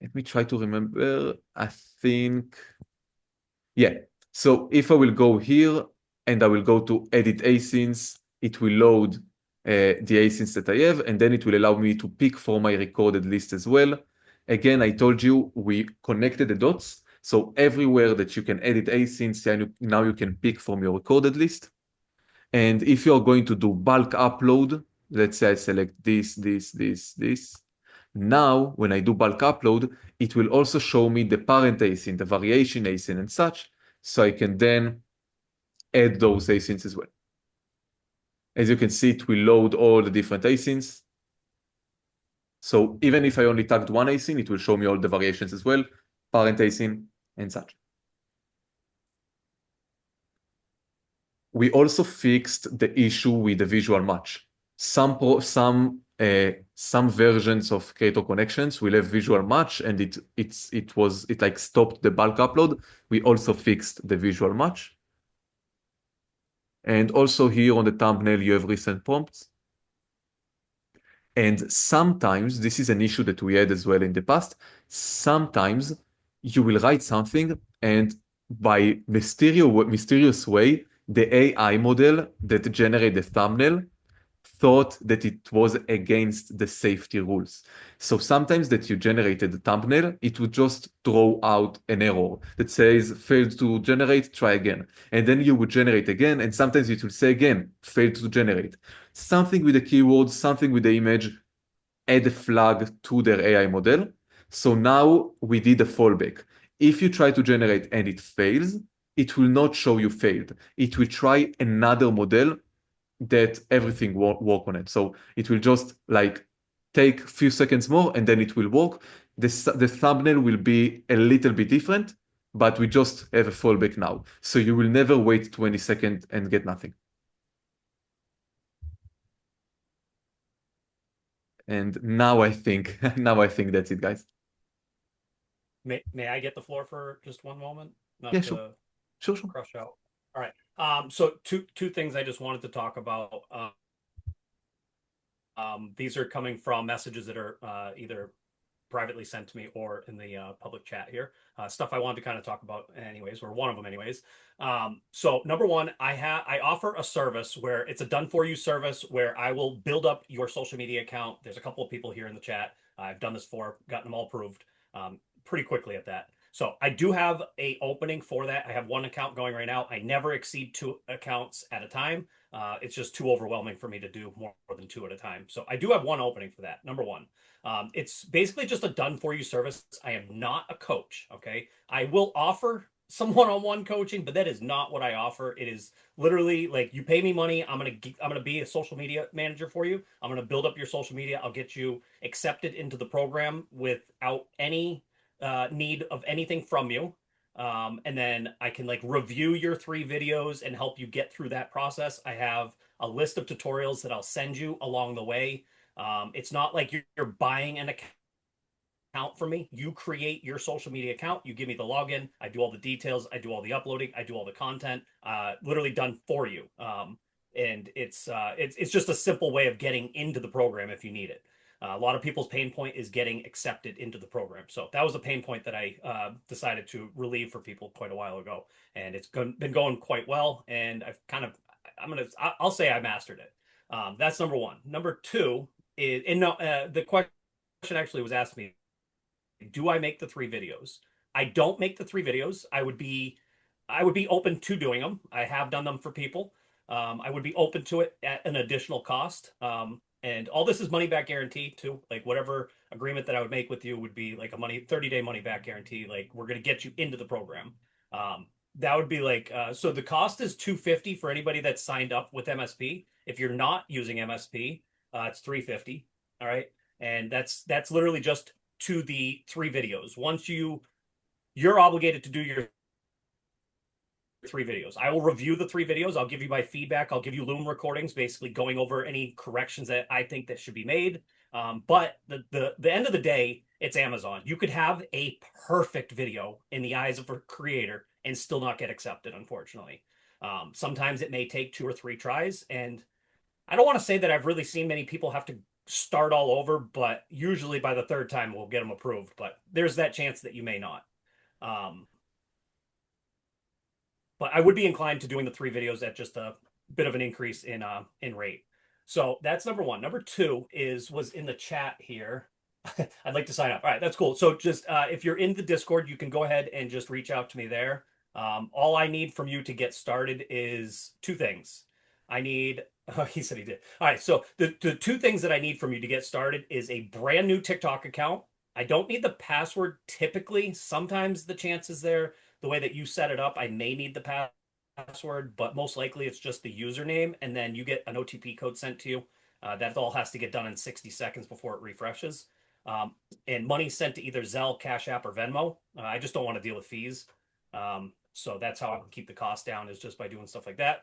Let me try to remember. I think, yeah. So if I will go here and I will go to edit asins, it will load the asins that I have, and then it will allow me to pick from my recorded list as well. Again, I told you we connected the dots. So everywhere that you can edit asins, now you can pick from your recorded list. And if you're going to do bulk upload, let's say I select this. Now, when I do bulk upload, it will also show me the parent asin, the variation asin and such. so I can then add those asins as well. As you can see, it will load all the different asins. So even if I only tagged one asin, it will show me all the variations as well, parent asin and such. We also fixed the issue with the visual match. Some versions of Creator Connections will have visual match, and it like stopped the bulk upload. We also fixed the visual match. And also here on the thumbnail, you have recent prompts. And sometimes, this is an issue that we had as well in the past, sometimes you will write something and by mysterious way, the AI model that generated the thumbnail thought that it was against the safety rules. So sometimes that you generated the thumbnail, it would just throw out an error that says failed to generate, try again. And then you would generate again, and sometimes it will say again, failed to generate. Something with the keywords, something with the image, add a flag to their AI model. So now we did a fallback. If you try to generate and it fails, it will not show you failed. It will try another model that everything work on it. So it will just like take a few seconds more and then it will work. The thumbnail will be a little bit different, but we just have a fallback now. So you will never wait 20 seconds and get nothing. And now I think that's it, guys. May I get the floor for just one moment? Not Yeah, to sure. crush out. All right. So two things I just wanted to talk about. These are coming from messages that are either privately sent to me or in the public chat here. Stuff I wanted to kind of talk about anyways, or one of them anyways. So number one, I offer a service where it's a done for you service where I will build up your social media account. There's a couple of people here in the chat. I've done this for, gotten them all approved pretty quickly at that. So I do have a opening for that. I have one account going right now. I never exceed 2 accounts at a time. It's just too overwhelming for me to do more than 2 at a time. So I do have one opening for that. Number one, it's basically just a done for you service. I am not a coach. Okay. I will offer some one-on-one coaching, but that is not what I offer. It is literally like you pay me money. I'm going to be a social media manager for you. I'm going to build up your social media. I'll get you accepted into the program without any need of anything from you. And then I can like review your 3 videos and help you get through that process. I have a list of tutorials that I'll send you along the way. It's not like you're buying an account from me. You create your social media account. You give me the login. I do all the details. I do all the uploading. I do all the content, literally done for you. And it's just a simple way of getting into the program if you need it. A lot of people's pain point is getting accepted into the program. So that was a pain point that I decided to relieve for people quite a while ago. And it's been going quite well. And I'll say I mastered it. That's number one. Number two is, the question actually was asked me, do I make the 3 videos? I don't make the 3 videos. I would be open to doing them. I have done them for people. I would be open to it at an additional cost. And all this is money back guarantee too. Like whatever agreement that I would make with you would be like a 30-day money back guarantee. Like we're going to get you into the program. That would be like, so the cost is $250 for anybody that's signed up with MSP. If you're not using MSP, it's $350. All right. And that's literally just to the 3 videos. Once you're obligated to do your 3 videos. I will review the 3 videos. I'll give you my feedback. I'll give you Loom recordings, basically going over any corrections that I think that should be made. But the end of the day, it's Amazon. You could have a perfect video in the eyes of a creator and still not get accepted, unfortunately. Sometimes it may take 2 or 3 tries. And I don't want to say that I've really seen many people have to start all over, but usually by the 3rd time we'll get them approved. But there's that chance that you may not. But I would be inclined to doing the 3 videos at just a bit of an increase in rate. So that's number one. Number two was in the chat here. I'd like to sign up. All right, that's cool. So just if you're in the Discord, you can go ahead and just reach out to me there. All I need from you to get started is 2 things. I need, he said he did. All right, so the 2 things that I need from you to get started is a brand new TikTok account. I don't need the password typically. Sometimes the chance is there. the way that you set it up, I may need the password, but most likely it's just the username, and then you get an OTP code sent to you. That all has to get done in 60 seconds before it refreshes. And money sent to either Zelle, Cash App, or Venmo. I just don't want to deal with fees. So that's how I can keep the cost down, is just by doing stuff like that.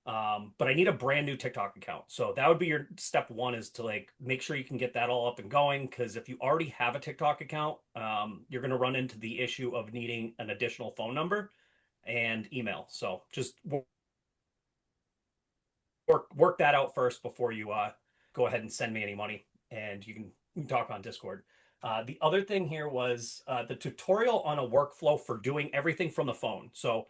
But I need a brand new TikTok account. So that would be your step one, is to like make sure you can get that all up and going. Because if you already have a TikTok account, you're going to run into the issue of needing an additional phone number and email. So just work that out first before you go ahead and send me any money, and you can talk on Discord. The other thing here was the tutorial on a workflow for doing everything from the phone. So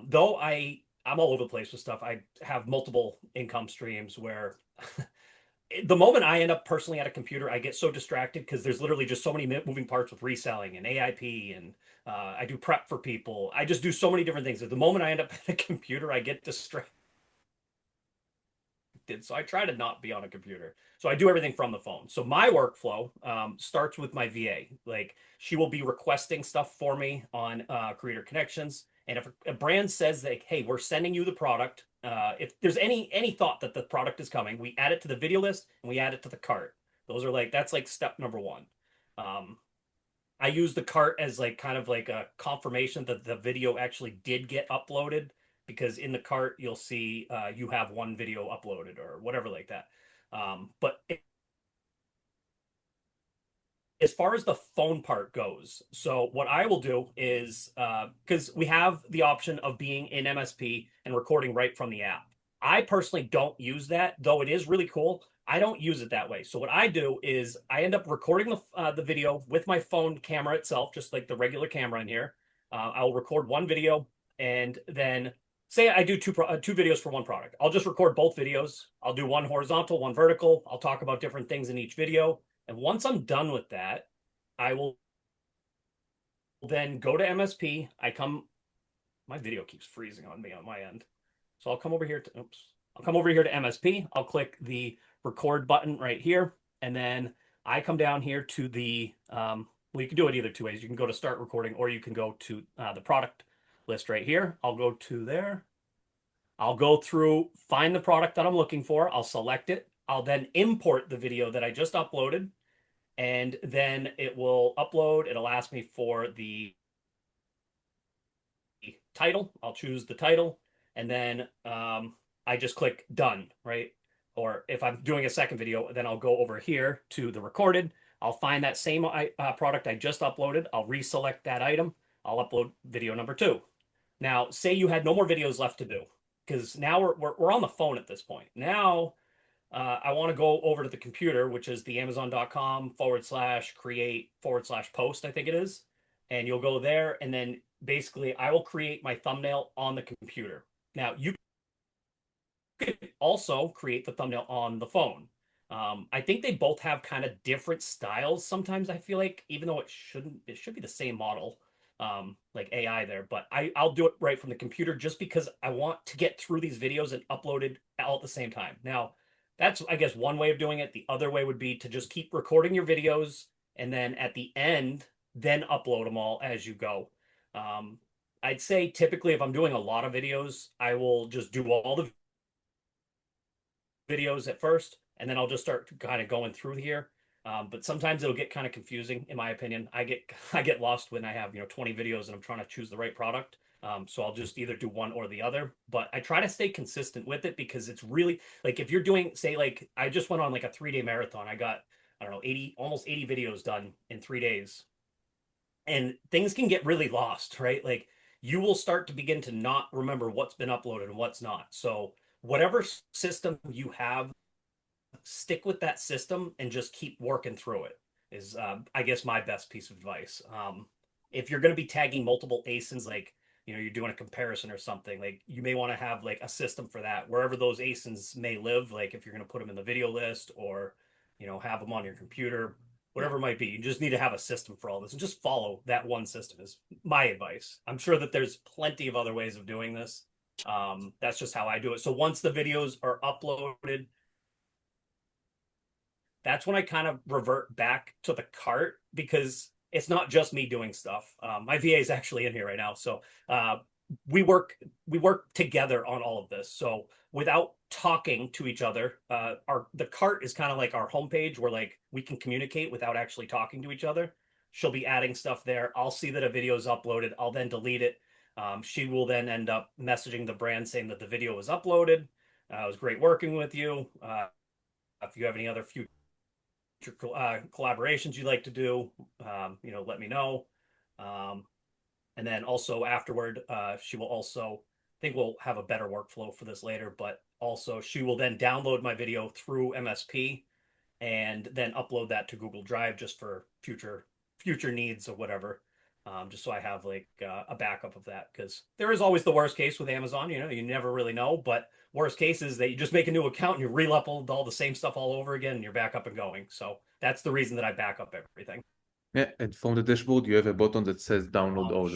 though I'm all over the place with stuff, I have multiple income streams where the moment I end up personally at a computer, I get so distracted because there's literally just so many moving parts with reselling and AIP, and I do prep for people. I just do so many different things. At the moment I end up at a computer, I get distracted. So I try to not be on a computer. So I do everything from the phone. So my workflow starts with my VA. Like, she will be requesting stuff for me on Creator Connections. And if a brand says like, hey, we're sending you the product, if there's any thought that the product is coming, we add it to the video list and we add it to the cart. That's like step number one. I use the cart as like kind of like a confirmation that the video actually did get uploaded, because in the cart you'll see you have one video uploaded or whatever like that. But as far as the phone part goes, so what I will do is, because we have the option of being in MSP and recording right from the app. I personally don't use that, though it is really cool. I don't use it that way. So what I do is I end up recording the video with my phone camera itself, just like the regular camera in here. I'll record one video, and then say I do two videos for one product. I'll just record both videos. I'll do one horizontal, one vertical. I'll talk about different things in each video. And once I'm done with that, I will then go to MSP. My video keeps freezing on me on my end. So I'll come over here to MSP. I'll click the record button right here. And then I come down here to the, well, you can do it either two ways. You can go to start recording, or you can go to the product list right here. I'll go to there. I'll go through, find the product that I'm looking for. I'll select it. I'll then import the video that I just uploaded, and then it will upload. It'll ask me for the title. I'll choose the title, and then I just click done, right? Or if I'm doing a second video, then I'll go over here to the recorded. I'll find that same product I just uploaded. I'll reselect that item. I'll upload video number 2. Now, say you had no more videos left to do, because now we're on the phone at this point. Now, I want to go over to the computer, which is the Amazon.com/create/post, I think it is. And you'll go there, and then basically I will create my thumbnail on the computer. Now, you could also create the thumbnail on the phone. I think they both have kind of different styles. Sometimes I feel like, even though it should be the same model, like AI there, but I'll do it right from the computer, just because I want to get through these videos and upload it all at the same time. Now, that's, I guess, one way of doing it. The other way would be to just keep recording your videos, and then at the end, then upload them all as you go. I'd say typically if I'm doing a lot of videos, I will just do all the videos at first, and then I'll just start kind of going through here. But sometimes it'll get kind of confusing, in my opinion. I get lost when I have 20 videos and I'm trying to choose the right product. So I'll just either do one or the other. But I try to stay consistent with it, because it's really like, if you're doing, say, like I just went on like a 3-day marathon. I got, I don't know, almost 80 videos done in 3 days. And things can get really lost, right? Like, you will start to begin to not remember what's been uploaded and what's not. So whatever system you have, stick with that system and just keep working through it, is I guess my best piece of advice. If you're going to be tagging multiple ASINs, like you're doing a comparison or something, like you may want to have like a system for that, wherever those ASINs may live. Like if you're going to put them in the video list, or have them on your computer, whatever it might be, you just need to have a system for all this, and just follow that one system is my advice. I'm sure that there's plenty of other ways of doing this. That's just how I do it. So once the videos are uploaded, that's when I kind of revert back to the cart, because it's not just me doing stuff. My VA is actually in here right now, so we work together on all of this. So without talking to each other, the cart is kind of like our homepage where like we can communicate without actually talking to each other. She'll be adding stuff there. I'll see that a video is uploaded. I'll then delete it. She will then end up messaging the brand saying that the video was uploaded. It was great working with you. If you have any other future collaborations you'd like to do, let me know. And then also afterward, she will also, I think we'll have a better workflow for this later, but also she will then download my video through MSP and then upload that to Google Drive just for future needs or whatever. Just so I have like a backup of that, because there is always the worst case with Amazon. You never really know, but worst case is that you just make a new account and you re-upload all the same stuff all over again and you're back up and going. So that's the reason that I back up everything. Yeah, and from the dashboard, you have a button that says download all.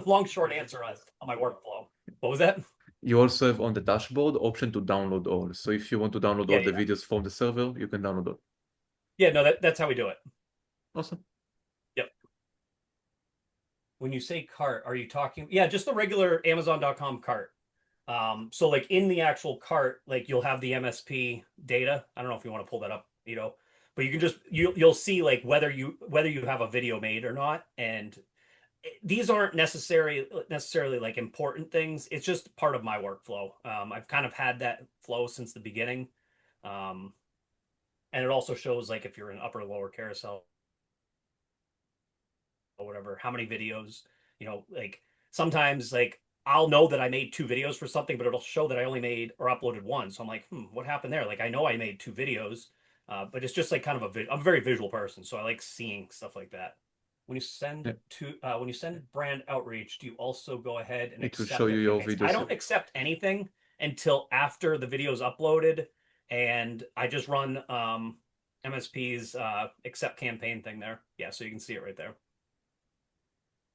Long, short answer on my workflow. What was that? You also have on the dashboard option to download all. So if you want to download all the videos from the server, you can download all. Yeah, no, that's how we do it. Awesome. Yep. When you say cart, are you talking? Yeah, just the regular Amazon.com cart. So like in the actual cart, like you'll have the MSP data. I don't know if you want to pull that up, but you can just you'll see like whether you have a video made or not, and these aren't necessarily like important things. It's just part of my workflow. I've kind of had that flow since the beginning, and it also shows like if you're in upper or lower carousel or whatever, how many videos. Like sometimes like I'll know that I made 2 videos for something, but it'll show that I only made or uploaded 1. So I'm like, what happened there? Like I know I made 2 videos. But it's just like kind of I'm a very visual person, so I like seeing stuff like that. When you send brand outreach, do you also go ahead and it will accept show you your campaigns? videos? I don't accept anything until after the video is uploaded, and I just run MSP's accept campaign thing there. Yeah, so you can see it right there.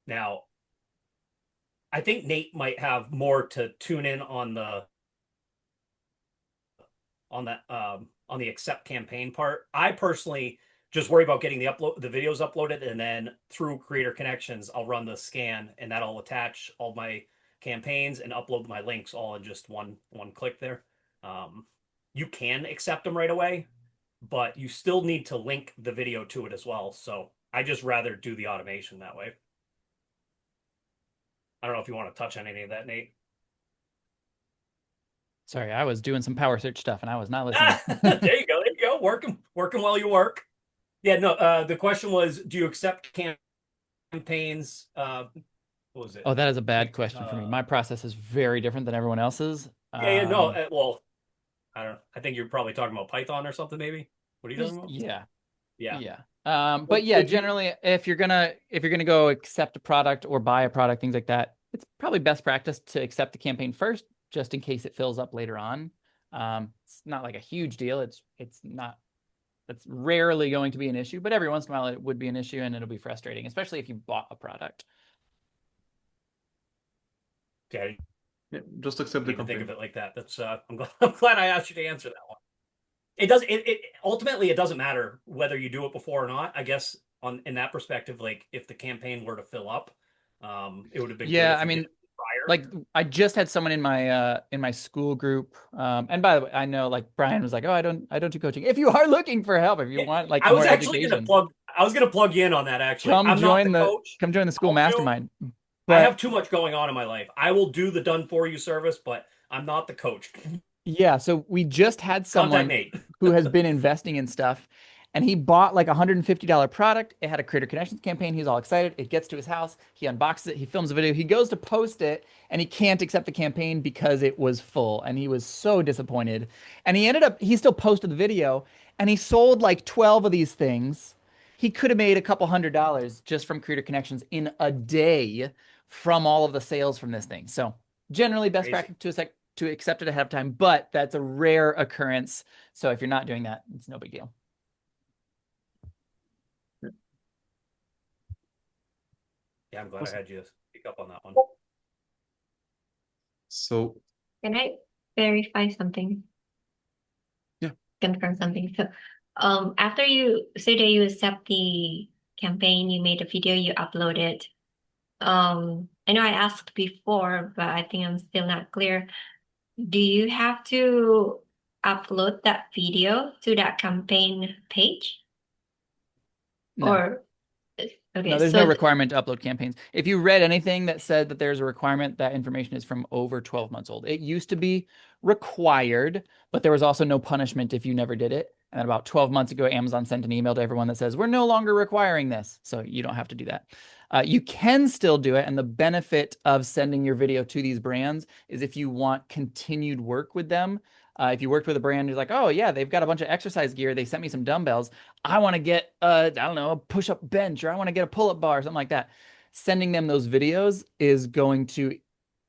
Now, I think Nate might have more to tune in on the accept campaign part. I personally just worry about getting the videos uploaded, and then through Creator Connections, I'll run the scan, and that'll attach all my campaigns and upload my links all in just one click there. You can accept them right away, but you still need to link the video to it as well. So I just rather do the automation that way. I don't know if you want to touch on any of that, Nate. Sorry, I was doing some power search stuff and I was not listening. There you go. Working while you work. Yeah, no, the question was, do you accept campaigns? What was it? Oh, that is a bad question for me. My process is very different than everyone else's. No, well, I don't know. I think you're probably talking about Python or something, maybe. What are you talking about? Yeah. But yeah, generally, if you're gonna go accept a product or buy a product, things like that, it's probably best practice to accept the campaign first, just in case it fills up later on. It's not like a huge deal. It's rarely going to be an issue, but every once in a while it would be an issue, and it'll be frustrating, especially if you bought a product. Okay. Yeah, just accept the campaign. Think of it like that. That's I'm glad I asked you to answer that one. It ultimately it doesn't matter whether you do it before or not. I guess in that perspective, like if the campaign were to fill up, it would have been Yeah, I mean, like I just had someone in my school group, and by the way, I know like Brian was like, oh, I don't do coaching. If you are looking for help, if you want like I was more actually education, I was gonna plug you in on that actually. come join the school mastermind. I have too much going on in my life. I will do the done for you service, but I'm not the coach. Yeah, so we just had someone who has been investing in stuff, and he bought like a $150 product. It had a Creator Connections campaign. He's all excited. It gets to his house. He unboxes it. He films a video. He goes to post it, and he can't accept the campaign because it was full, and he was so disappointed. And he still posted the video, and he sold like 12 of these things. He could have made a couple $100 just from Creator Connections in a day from all of the sales from this thing. So generally best practice to accept it ahead of time, but that's a rare occurrence. So if you're not doing that, it's no big deal. Yeah, I'm glad I had you pick up on that one. So can I verify something? Yeah. Confirm something. So after you say that you accept the campaign, you made a video, you uploaded. I know I asked before, but I think I'm still not clear. Do you have to upload that video to that campaign page? No. Or okay, No, there's so no requirement to upload campaigns. If you read anything that said that there's a requirement, that information is from over 12 months old. It used to be required, but there was also no punishment if you never did it. And about 12 months ago, Amazon sent an email to everyone that says, we're no longer requiring this. So you don't have to do that. You can still do it. And the benefit of sending your video to these brands is if you want continued work with them. If you worked with a brand who's like, oh yeah, they've got a bunch of exercise gear. They sent me some dumbbells. I want to get I don't know, a push-up bench, or I want to get a pull-up bar or something like that. Sending them those videos is going to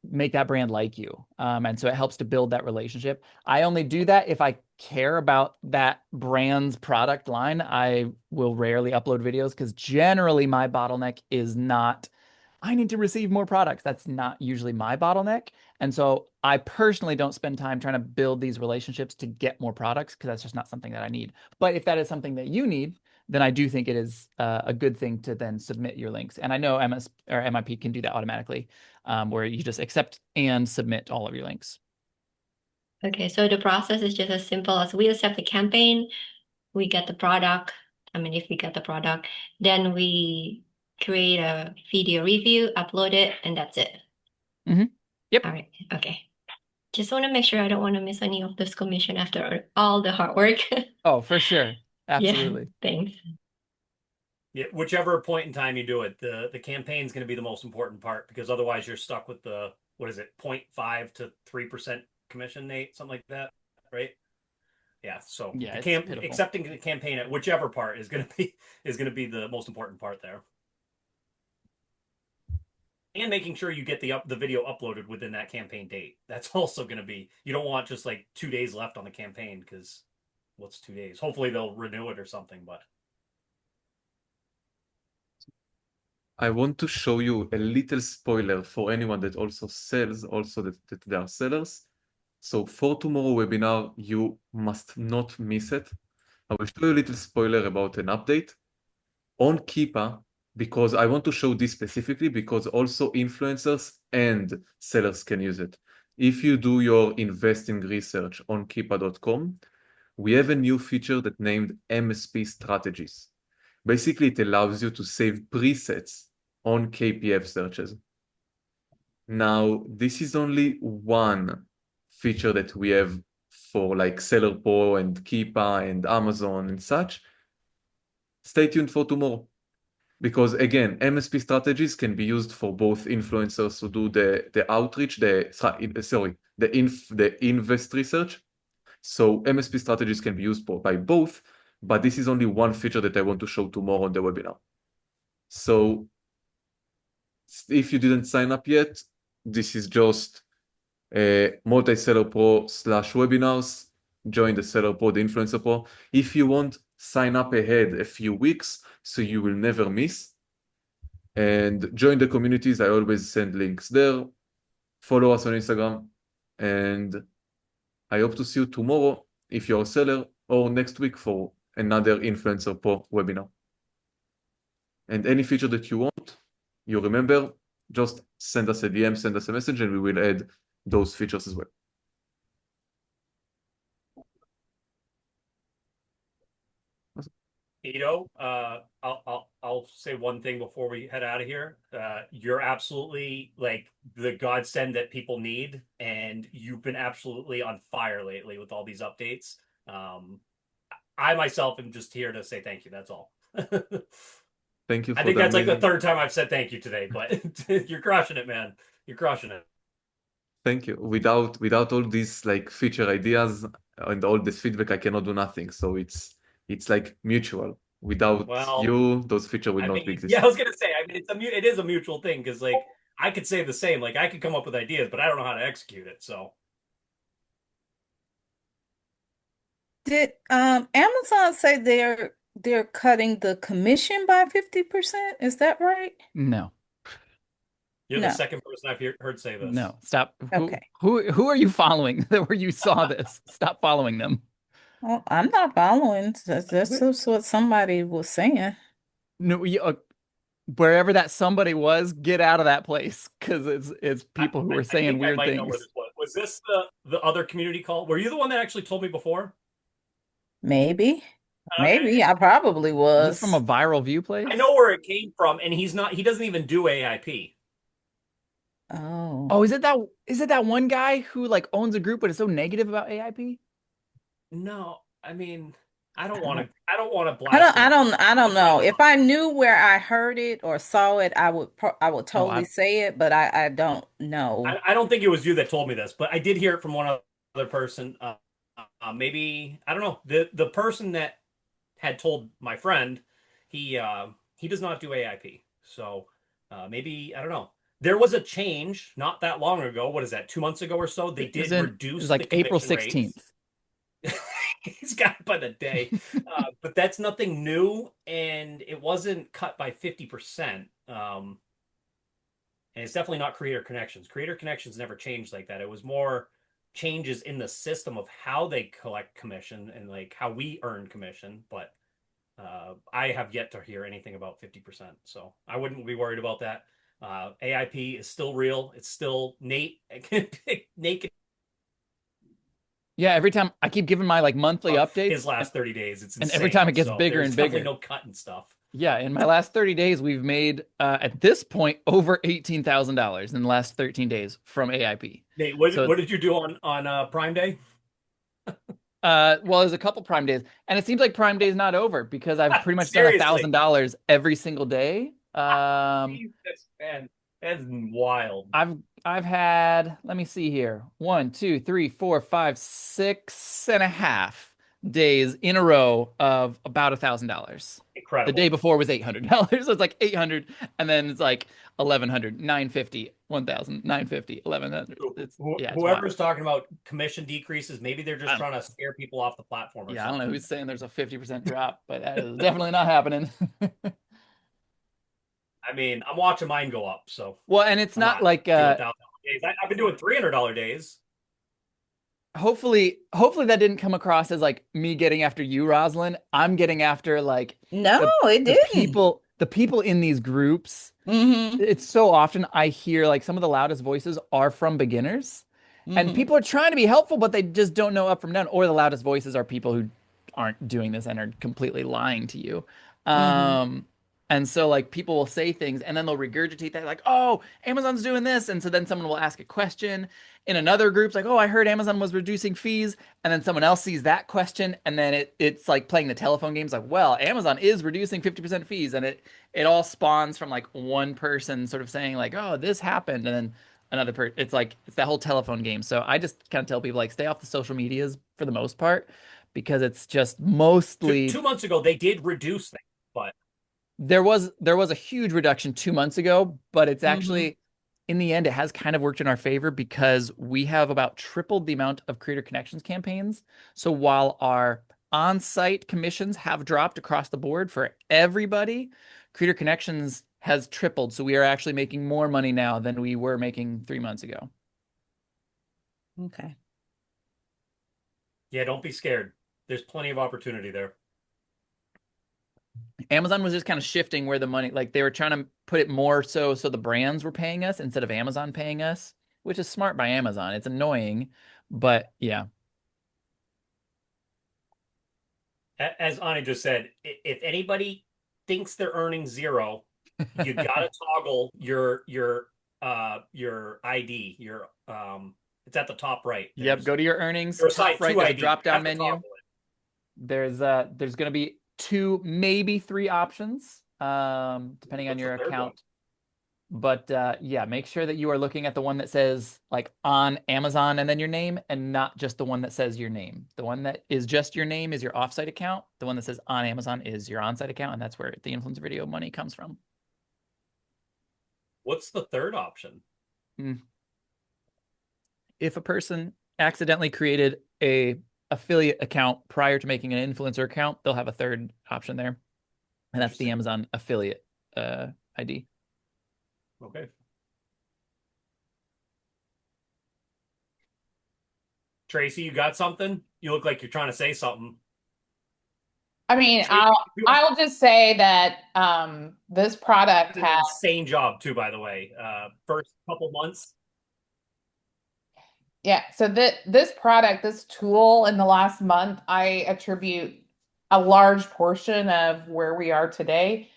make that brand like you. And so it helps to build that relationship. I only do that if I care about that brand's product line. I will rarely upload videos because generally my bottleneck is not, I need to receive more products. That's not usually my bottleneck. And so I personally don't spend time trying to build these relationships to get more products because that's just not something that I need. But if that is something that you need, then I do think it is a good thing to then submit your links. And I know MS or MIP can do that automatically, where you just accept and submit all of your links. okay, so the process is just as simple as we accept the campaign, we get the product. I mean, if we get the product, then we create a video review, upload it, and that's it. Yep. All right. Okay. Just want to make sure I don't want to miss any of this commission after all the hard work. Oh, for sure. Absolutely. Yeah, thanks. Yeah, whichever point in time you do it, the campaign is going to be the most important part because otherwise you're stuck with the, what is it, 0.5 to 3% commission, Nate, something like that, right? Yeah. So Yeah, the it's pitiful. accepting the campaign at whichever part is going to be the most important part there. And making sure you get the video uploaded within that campaign date. That's also going to be, you don't want just like 2 days left on the campaign because what's 2 days? Hopefully they'll renew it or something, but. I want to show you a little spoiler for anyone that also sells, also that they are sellers. So for tomorrow webinar, you must not miss it. I will show you a little spoiler about an update on Keepa, because I want to show this specifically because also influencers and sellers can use it. If you do your investing research on Keepa.com, we have a new feature that named MSP strategies. Basically, it allows you to save presets on KPF searches. Now, this is only one feature that we have for like Seller Pro and Keepa and Amazon and such. Stay tuned for tomorrow. Because again, MSP strategies can be used for both influencers who do the outreach, the invest research. So MSP strategies can be used by both, but this is only one feature that I want to show tomorrow on the webinar. So if you didn't sign up yet, this is just Multi-Seller Pro /webinars. Join the Seller Pro, the Influencer Pro. If you want, sign up ahead a few weeks so you will never miss. And join the communities. I always send links there. Follow us on Instagram. And I hope to see you tomorrow if you're a seller, or next week for another Influencer Pro webinar. And any feature that you want, you remember, just send us a DM, send us a message, and we will add those features as well. Ido, I'll say one thing before we head out of here. You're absolutely like the godsend that people need, and you've been absolutely on fire lately with all these updates. I myself am just here to say thank you. That's all. Thank you. I think that's like the third time I've said thank you today, but you're crushing it, man. You're crushing it. Thank you. Without all these like feature ideas and all this feedback, I cannot do nothing. So it's like mutual. Without you, those features will not be existing. Yeah, I was gonna say. I mean, it is a mutual thing because like I could say the same. Like I could come up with ideas, but I don't know how to execute it. So. Did Amazon say they're cutting the commission by 50%? Is that right? No. You're the second person I've heard say this. No, stop. Okay. Who are you following where you saw this? Stop following them. Well, I'm not following. That's what somebody was saying. No, wherever that somebody was, get out of that place because it's people who I are saying think I weird might know where things. this was. Was this the other community call? Were you the one that actually told me before? Maybe. Okay. Maybe I probably Is this from a was. viral view I place? know where it came from, and he doesn't even do AIP. Oh. Oh, is it that one guy who like owns a group but is so negative about AIP? No, I mean, I don't I want don't, to. I don't want to blast him. I don't know. Sometimes If I knew where I heard it or saw it, I would Oh, totally say it, but I don't know. I don't think it was you that told me this, but I did hear it from one other person. Maybe I don't know the person that had told my friend he does not do AIP. So maybe I don't know. There was a change not that long ago. What is that? 2 months ago or so? They it was did it was reduce the like April commission rates. 16th. He's got it by the day. But that's nothing new, and it wasn't cut by 50%. And it's definitely not Creator Connections. Creator Connections never changed like that. It was more changes in the system of how they collect commission and like how we earn commission. But I have yet to hear anything about 50%. So I wouldn't be worried about that. AIP is still real. It's still Nate. Nate can Yeah, every time I keep giving my like monthly updates, his last 30 days. It's and insane. every time it gets So bigger there's and definitely bigger. no cutting stuff. Yeah, in my last 30 days, we've made at this point over $18,000 in the last 13 days from AIP. Nate, So what did you do on Prime Day? well, there's a couple Prime days, and it seems like Prime Day is not over because I've pretty much done Seriously. $1,000 every single day. Jesus, man, that's wild. I've had, let me see here, 1, 2, 3, 4, 5, 6.5 days in a row of about $1,000. Incredible. The day before was $800. So it's like 800, and then it's like 1,100, 950, 1,000, 950, 1,100. It's Whoever's wild. talking about commission decreases, maybe they're just I trying to scare people off the platform or Yeah, I don't know something. who's saying there's a 50% drop, but that is definitely not happening. I mean, I'm watching mine go up, so Well, and it's I'm not not like doing $1,000 days. I've been doing $300 days. hopefully that didn't come across as like me getting after you, Rosalind. I'm getting after like No, it the didn't. people in these groups. Mm-hmm. It's so often I hear like some of the loudest voices are from beginners, and Mm-hmm. people are trying to be helpful, but they just don't know up from down. Or the loudest voices are people who aren't doing this and are completely lying to you. Mm-hmm. And so like people will say things and then they'll regurgitate that like, oh, Amazon's doing this. And so then someone will ask a question in another group's like, oh, I heard Amazon was reducing fees. And then someone else sees that question. And then it's like playing the telephone games like, well, Amazon is reducing 50% fees. And it all spawns from like one person sort of saying like, oh, this happened. And then another person, it's like, it's that whole telephone game. So I just kind of tell people like, stay off the social medias for the most part, because it's just mostly 2 months ago, they did reduce things, but there was a huge reduction 2 months ago, but it's Mm-hmm. actually in the end it has kind of worked in our favor because we have about tripled the amount of Creator Connections campaigns. So while our on-site commissions have dropped across the board for everybody, Creator Connections has tripled. So we are actually making more money now than we were making 3 months ago. Okay. yeah, don't be scared. There's plenty of opportunity there. Amazon was just kind of shifting where the money, like they were trying to put it more so the brands were paying us instead of Amazon paying us, which is smart by Amazon. It's annoying, but yeah. As Ani just said, if anybody thinks they're earning zero, you gotta toggle your ID. It's at the top right. Yep, go to your earnings, You're top assigned right, two there's a ID. You drop-down have to menu. toggle it. There's going to be 2, maybe 3 options, depending on What's your the third account. But yeah, make sure that you are looking at the one that says like on Amazon and then your name, and not just the one that says your name. The one that is just your name is your offsite account. The one that says on Amazon is your onsite account, and that's where the influencer video money comes from. What's the third option? If a person accidentally created a affiliate account prior to making an influencer account, they'll have a third option there, and that's the Amazon affiliate ID. Okay. Tracy, you got something? You look like you're trying to say something. I mean, Tracy, if you- I'll just say that this product did an has insane job too, by the way. First couple months. yeah, so this product, this tool in the last month, I attribute a large portion of where we are today.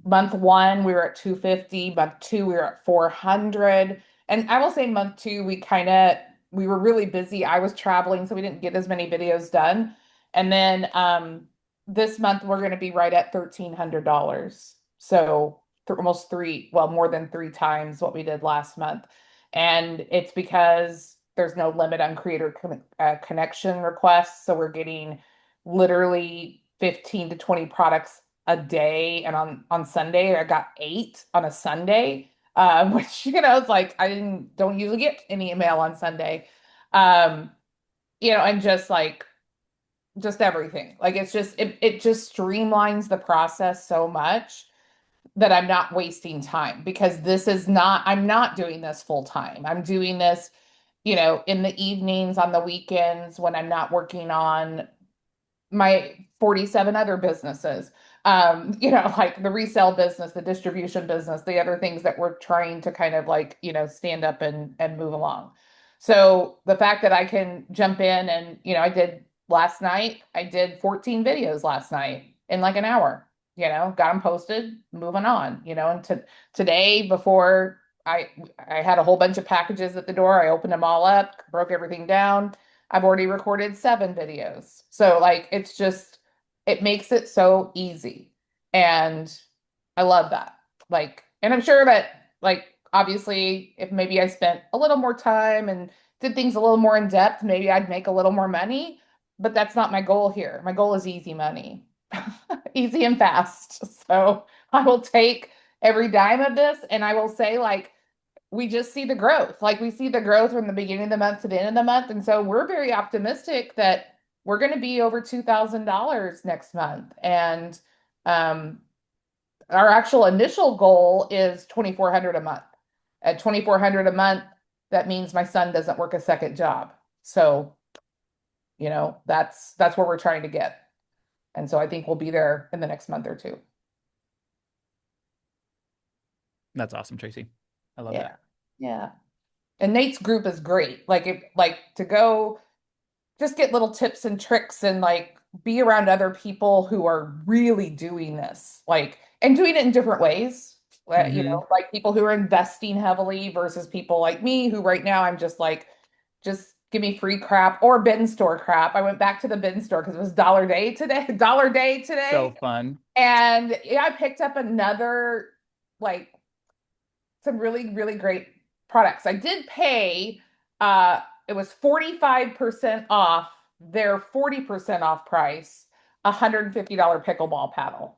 Month one, we were at 250. Month two, we were at 400. And I will say month two, we were really busy. I was traveling, so we didn't get as many videos done. And then this month we're going to be right at $1,300. So almost more than three times what we did last month. And it's because there's no limit on creator connection requests. So we're getting literally 15 to 20 products a day. And on Sunday, I got 8 on a Sunday, which, it's like don't usually get any email on Sunday. And just everything. Like it just streamlines the process so much that I'm not wasting time, because I'm not doing this full time. I'm doing this, in the evenings, on the weekends, when I'm not working on my 47 other businesses. Like the resale business, the distribution business, the other things that we're trying to kind of stand up and move along. So the fact that I can jump in and, I did 14 videos last night in like an hour, got them posted, moving on, and today, before I had a whole bunch of packages at the door, I opened them all up, broke everything down. I've already recorded 7 videos. So it makes it so easy. And I love that. And I'm sure that obviously if maybe I spent a little more time and did things a little more in depth, maybe I'd make a little more money, but that's not my goal here. My goal is easy money, easy and fast. So I will take every dime of this, and I will say, we just see the growth. We see the growth from the beginning of the month to the end of the month. And so we're very optimistic that we're going to be over $2,000 next month. And our actual initial goal is 2,400 a month. At 2,400 a month, that means my son doesn't work a second job. So, that's where we're trying to get. And so I think we'll be there in the next month or two. That's awesome, Tracy. I love that. Yeah. And Nate's group is great. To go just get little tips and tricks and be around other people who are really doing this, and doing it in different ways. People who are investing heavily versus people like me, who right now I'm just give me free crap or bin store crap. I went back to the bin store because it was dollar day today. So fun. And yeah, I picked up another some really, really great products. I did pay, it was 45% off their 40% off price, $150 pickleball paddle.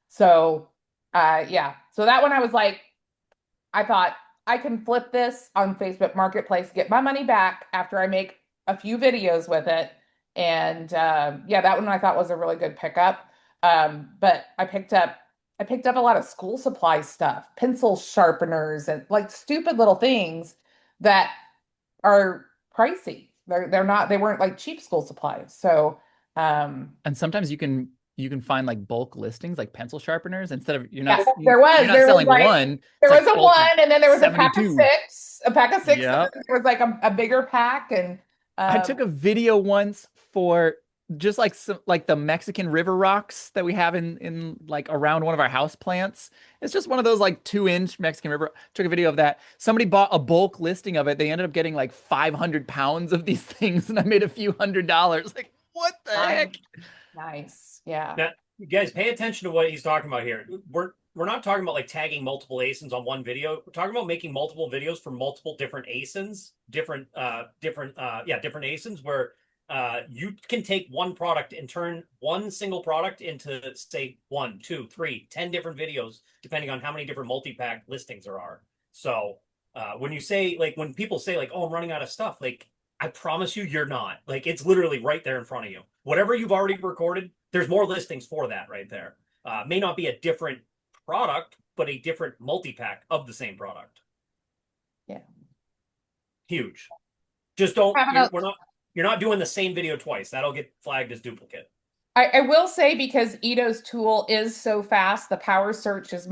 So, yeah. So that one I was I thought I can flip this on Facebook Marketplace, get my money back after I make a few videos with it. And yeah, that one I thought was a really good pickup. But I picked up a lot of school supply stuff, pencil sharpeners, and stupid little things that are pricey. They weren't cheap school supplies. So, and sometimes you can find bulk listings, like pencil sharpeners, instead of you're not selling one. There was a one, and then there was a pack of 72. 6. A pack of 6. Yep. There was a bigger pack, and I took a video once for just the Mexican river rocks that we have in around one of our house plants. It's just one of those 2-inch Mexican river. Took a video of that. Somebody bought a bulk listing of it. They ended up getting 500 pounds of these things, and I made a few $100s. What the heck? Nice. Yeah. Now, you guys pay attention to what he's talking about here. We're not talking about tagging multiple ASINs on one video. We're talking about making multiple videos for multiple different ASINs, different ASINs where you can take one product and turn one single product into, say, 1, 2, 3, 10 different videos, depending on how many different multi-pack listings there are. So when you say, when people say, oh, I'm running out of stuff, I promise you, you're not. It's literally right there in front of you. Whatever you've already recorded, there's more listings for that right there. May not be a different product, but a different multi-pack of the same product. Yeah. Huge. Just don't, you're not doing the same video twice. That'll get flagged as duplicate. I will say, because Ito's tool is so fast, the power search is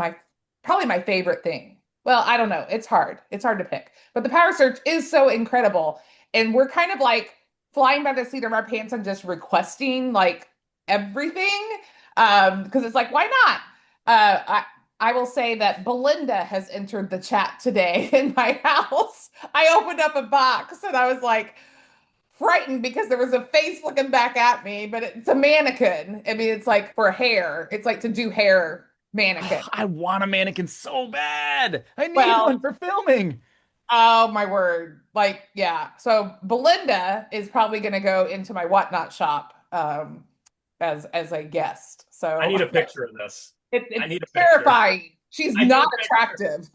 probably my favorite thing. Well, I don't know. It's hard. It's hard to pick. But the power search is so incredible. And we're kind of like flying by the seat of our pants and just requesting like everything. Because it's like, why not? I will say that Belinda has entered the chat today in my house. I opened up a box and I was like frightened because there was a face looking back at me, but it's a mannequin. I mean, it's like for hair. It's like to do hair mannequin. I want a mannequin so bad. I need Well- one for filming. Oh my word. Like, yeah. So Belinda is probably going to go into my Whatnot shop as a guest. So I need a picture of this. It's I need a picture. terrifying. She's I need not a picture. attractive.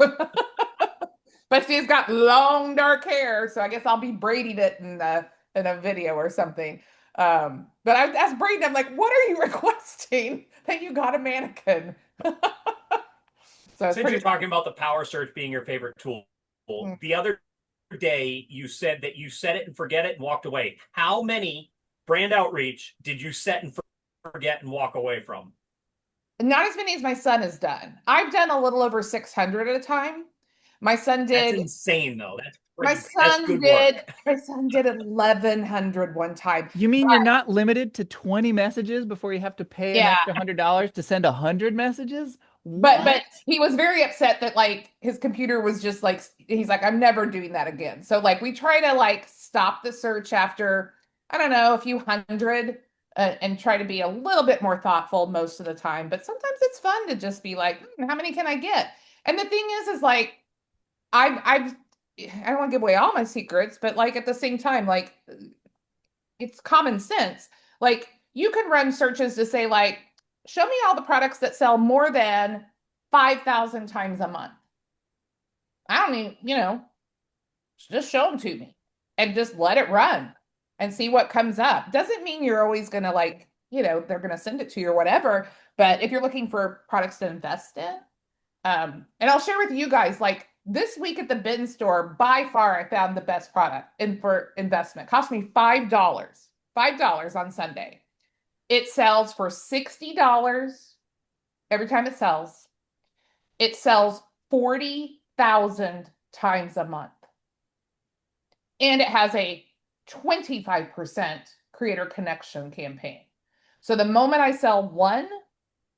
But she's got long dark hair, so I guess I'll be braiding it in a video or something. But I asked Braden, I'm like, what are you requesting that you got a mannequin? So it's Since pretty you're talking about the power search being your favorite tool, the other day you said that you set it and forget it and walked away. How many brand outreach did you set and forget and walk away from? not as many as my son has done. I've done a little over 600 at a time. My son That's did. insane, though. That's My pretty, that's son good did. work. My son did 1,100 one time. You mean you're not limited to 20 messages before you have to pay an Yeah. extra $100 to send 100 messages? But What? he was very upset that like his computer was just like, he's like, I'm never doing that again. So like we try to like stop the search after, I don't know, a few hundred, and try to be a little bit more thoughtful most of the time. But sometimes it's fun to just be like, how many can I get? And the thing is like I don't want to give away all my secrets, but like at the same time, like it's common sense. Like you can run searches to say like, show me all the products that sell more than 5,000 times a month. I don't even, just show them to me and just let it run and see what comes up. Doesn't mean you're always going to like, they're going to send it to you or whatever. But if you're looking for products to invest in, and I'll share with you guys, like this week at the bin store, by far, I found the best product for investment. Cost me $5 on Sunday. It sells for $60 every time it sells. It sells 40,000 times a month. And it has a 25% creator connection campaign. So the moment I sell one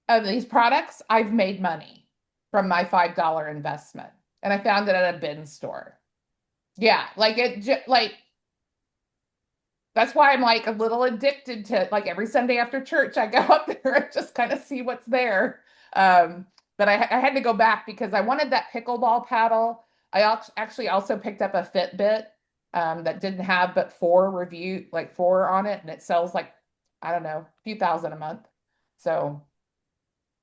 of these products, I've made money from my $5 investment. And I found it at a bin store. Yeah, that's why I'm like a little addicted to like every Sunday after church, I go up there and just kind of see what's there. But I had to go back because I wanted that pickleball paddle. I actually also picked up a Fitbit that didn't have but 4 on it, and it sells like, I don't know, a few thousand a month. So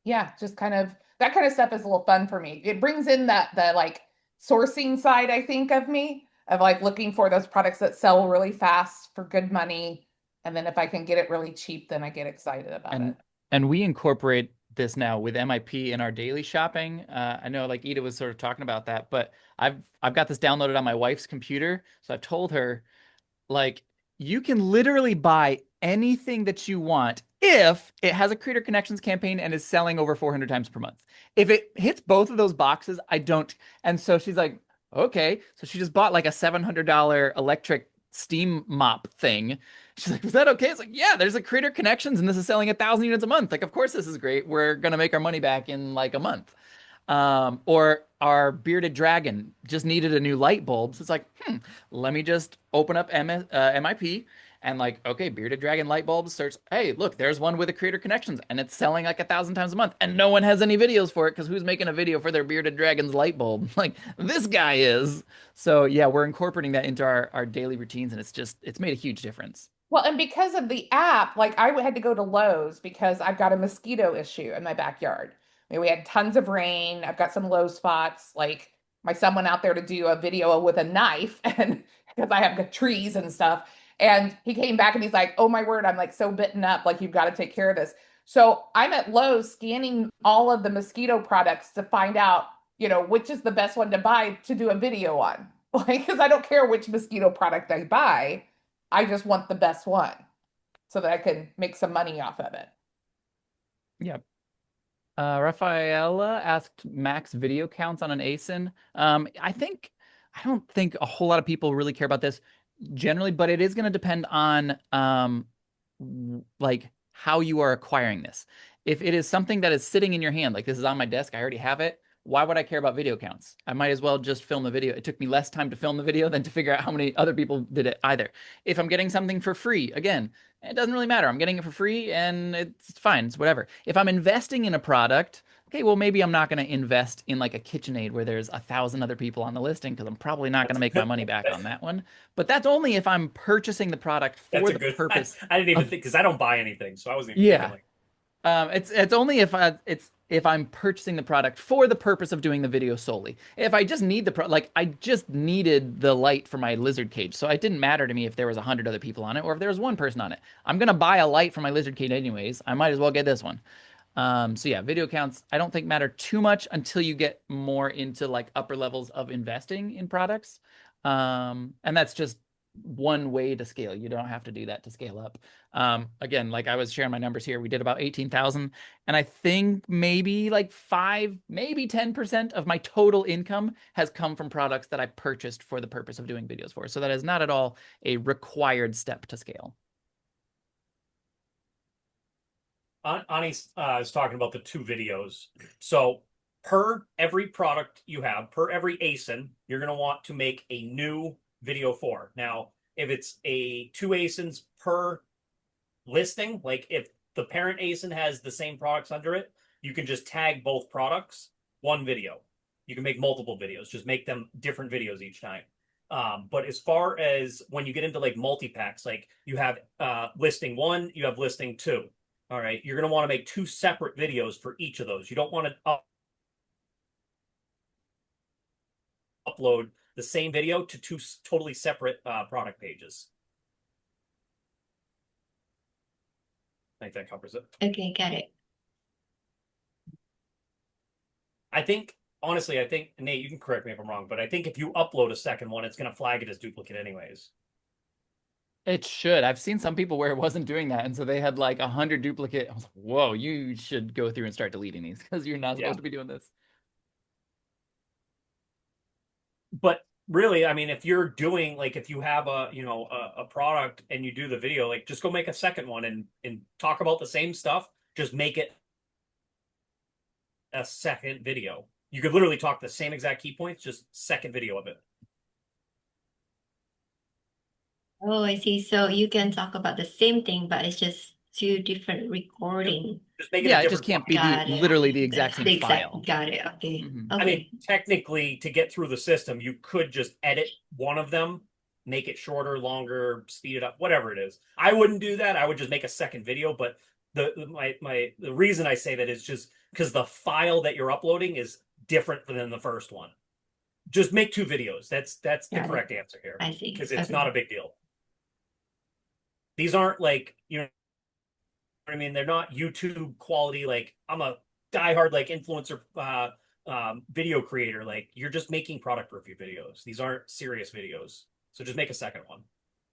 yeah, just kind of that kind of stuff is a little fun for me. It brings in the like sourcing side, I think, of me, of like looking for those products that sell really fast for good money. And then if I can get it really cheap, then I get excited about it. And we incorporate this now with MIP in our daily shopping. I know like Ida was sort of talking about that, but I've got this downloaded on my wife's computer. So I've told her, like, you can literally buy anything that you want if it has a Creator Connections campaign and is selling over 400 times per month. If it hits both of those boxes, I don't. And so she's like, okay. So she just bought like a $700 electric steam mop thing. She's like, is that okay? It's like, yeah, there's a Creator Connections and this is selling 1,000 units a month. Like, of course this is great. We're going to make our money back in like a month. Or our bearded dragon just needed a new light bulb. So it's like, let me just open up MIP and like, okay, bearded dragon light bulbs, search. Hey, look, there's one with a Creator Connections and it's selling like 1,000 times a month. And no one has any videos for it because who's making a video for their bearded dragon's light bulb? Like, this guy is. So yeah, we're incorporating that into our daily routines, and it's made a huge difference. Well, and because of the app, like I had to go to Lowe's because I've got a mosquito issue in my backyard. I mean, we had tons of rain. I've got some low spots. Like my son went out there to do a video with a knife, and because I have trees and stuff. And he came back and he's like, oh my word, I'm like so bitten up. Like, you've got to take care of this. So I'm at Lowe's scanning all of the mosquito products to find out, which is the best one to buy to do a video on. Like, because I don't care which mosquito product I buy. I just want the best one. so that I can make some money off of it. Yep. Rafaela asked max video counts on an ASIN. I don't think a whole lot of people really care about this generally, but it is going to depend on like how you are acquiring this. If it is something that is sitting in your hand, like this is on my desk, I already have it. Why would I care about video counts? I might as well just film the video. It took me less time to film the video than to figure out how many other people did it either. If I'm getting something for free, again, it doesn't really matter. I'm getting it for free and it's fine. It's whatever. If I'm investing in a product, okay, well, maybe I'm not going to invest in like a KitchenAid where there's 1,000 other people on the listing because I'm probably not going to make my money back on that one. But that's only if I'm purchasing the product for That's a the good purpose. I didn't even think because I don't buy anything, so I wasn't even thinking like It's only if I'm purchasing the product for the purpose of doing the video solely. If I just need like I just needed the light for my lizard cage, so it didn't matter to me if there was 100 other people on it or if there was one person on it. I'm gonna buy a light for my lizard cage anyways. I might as well get this one. So yeah, video counts I don't think matter too much until you get more into like upper levels of investing in products. And that's just one way to scale. You don't have to do that to scale up. Again, like I was sharing my numbers here, we did about 18,000, and I think maybe like 5, maybe 10% of my total income has come from products that I purchased for the purpose of doing videos for. So that is not at all a required step to scale. Ani is talking about the 2 videos. So per every product you have, per every ASIN, you're going to want to make a new video for. Now, if it's 2 ASINs per listing, like if the parent ASIN has the same products under it, you can just tag both products, one video. You can make multiple videos, just make them different videos each time. But as far as when you get into like multi-packs, like you have listing 1, you have listing 2. All right, you're going to want to make 2 separate videos for each of those. You don't want to upload the same video to 2 totally separate product pages. I think that covers it. Okay, got it. I think, honestly, Nate, you can correct me if I'm wrong, but I think if you upload a second one, it's going to flag it as duplicate anyways. It should. I've seen some people where it wasn't doing that, and so they had like 100 duplicate. I was like, whoa, you should go through and start deleting these because you're not supposed to be doing this. But really, I mean, if you're doing like if you have a product and you do the video, like just go make a second one and talk about the same stuff. Just make it a second video. You could literally talk the same exact key points, just second video of it. Oh, I see. So you can talk about the same thing, but it's just 2 different recording. Just make it Yeah, it just can't be literally the exact same file. Got it. Okay. Mhm. Okay. I mean, technically, to get through the system, you could just edit one of them, make it shorter, longer, speed it up, whatever it is. I wouldn't do that. I would just make a second video. But the reason I say that is just because the file that you're uploading is different than the first one. Just make 2 videos. That's the Got it. correct answer here. I see. Because it's Okay. not a big deal. These aren't like, you know what I mean? They're not YouTube quality. Like I'm a diehard like influencer video creator. Like you're just making product review videos. These aren't serious videos. So just make a second one.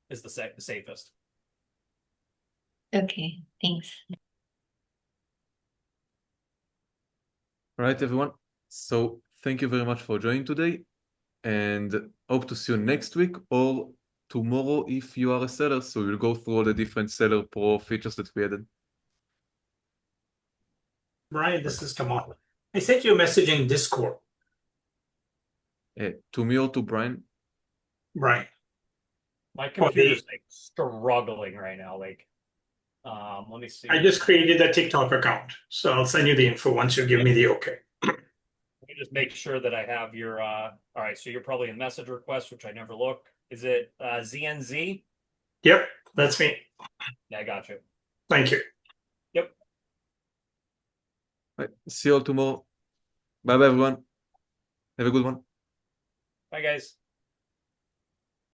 Is the safest. Okay, thanks. All right, everyone. So thank you very much for joining today, and hope to see you next week or tomorrow if you are a seller. So we'll go through all the different Seller Pro features that we added. Brian, this is Kamal. I sent you a message in Discord. To me or to Brian? Brian. My computer's like struggling right now. Like, let me see. I just created a TikTok account, so I'll send you the info once you give me the okay. Let me just make sure that I have your. All right, so you're probably in message request, which I never look. Is it ZNZ? Yep, that's me. Yeah, I got you. Thank you. Yep. Right. See you all tomorrow. Bye bye, everyone. Have a good one. Bye, guys.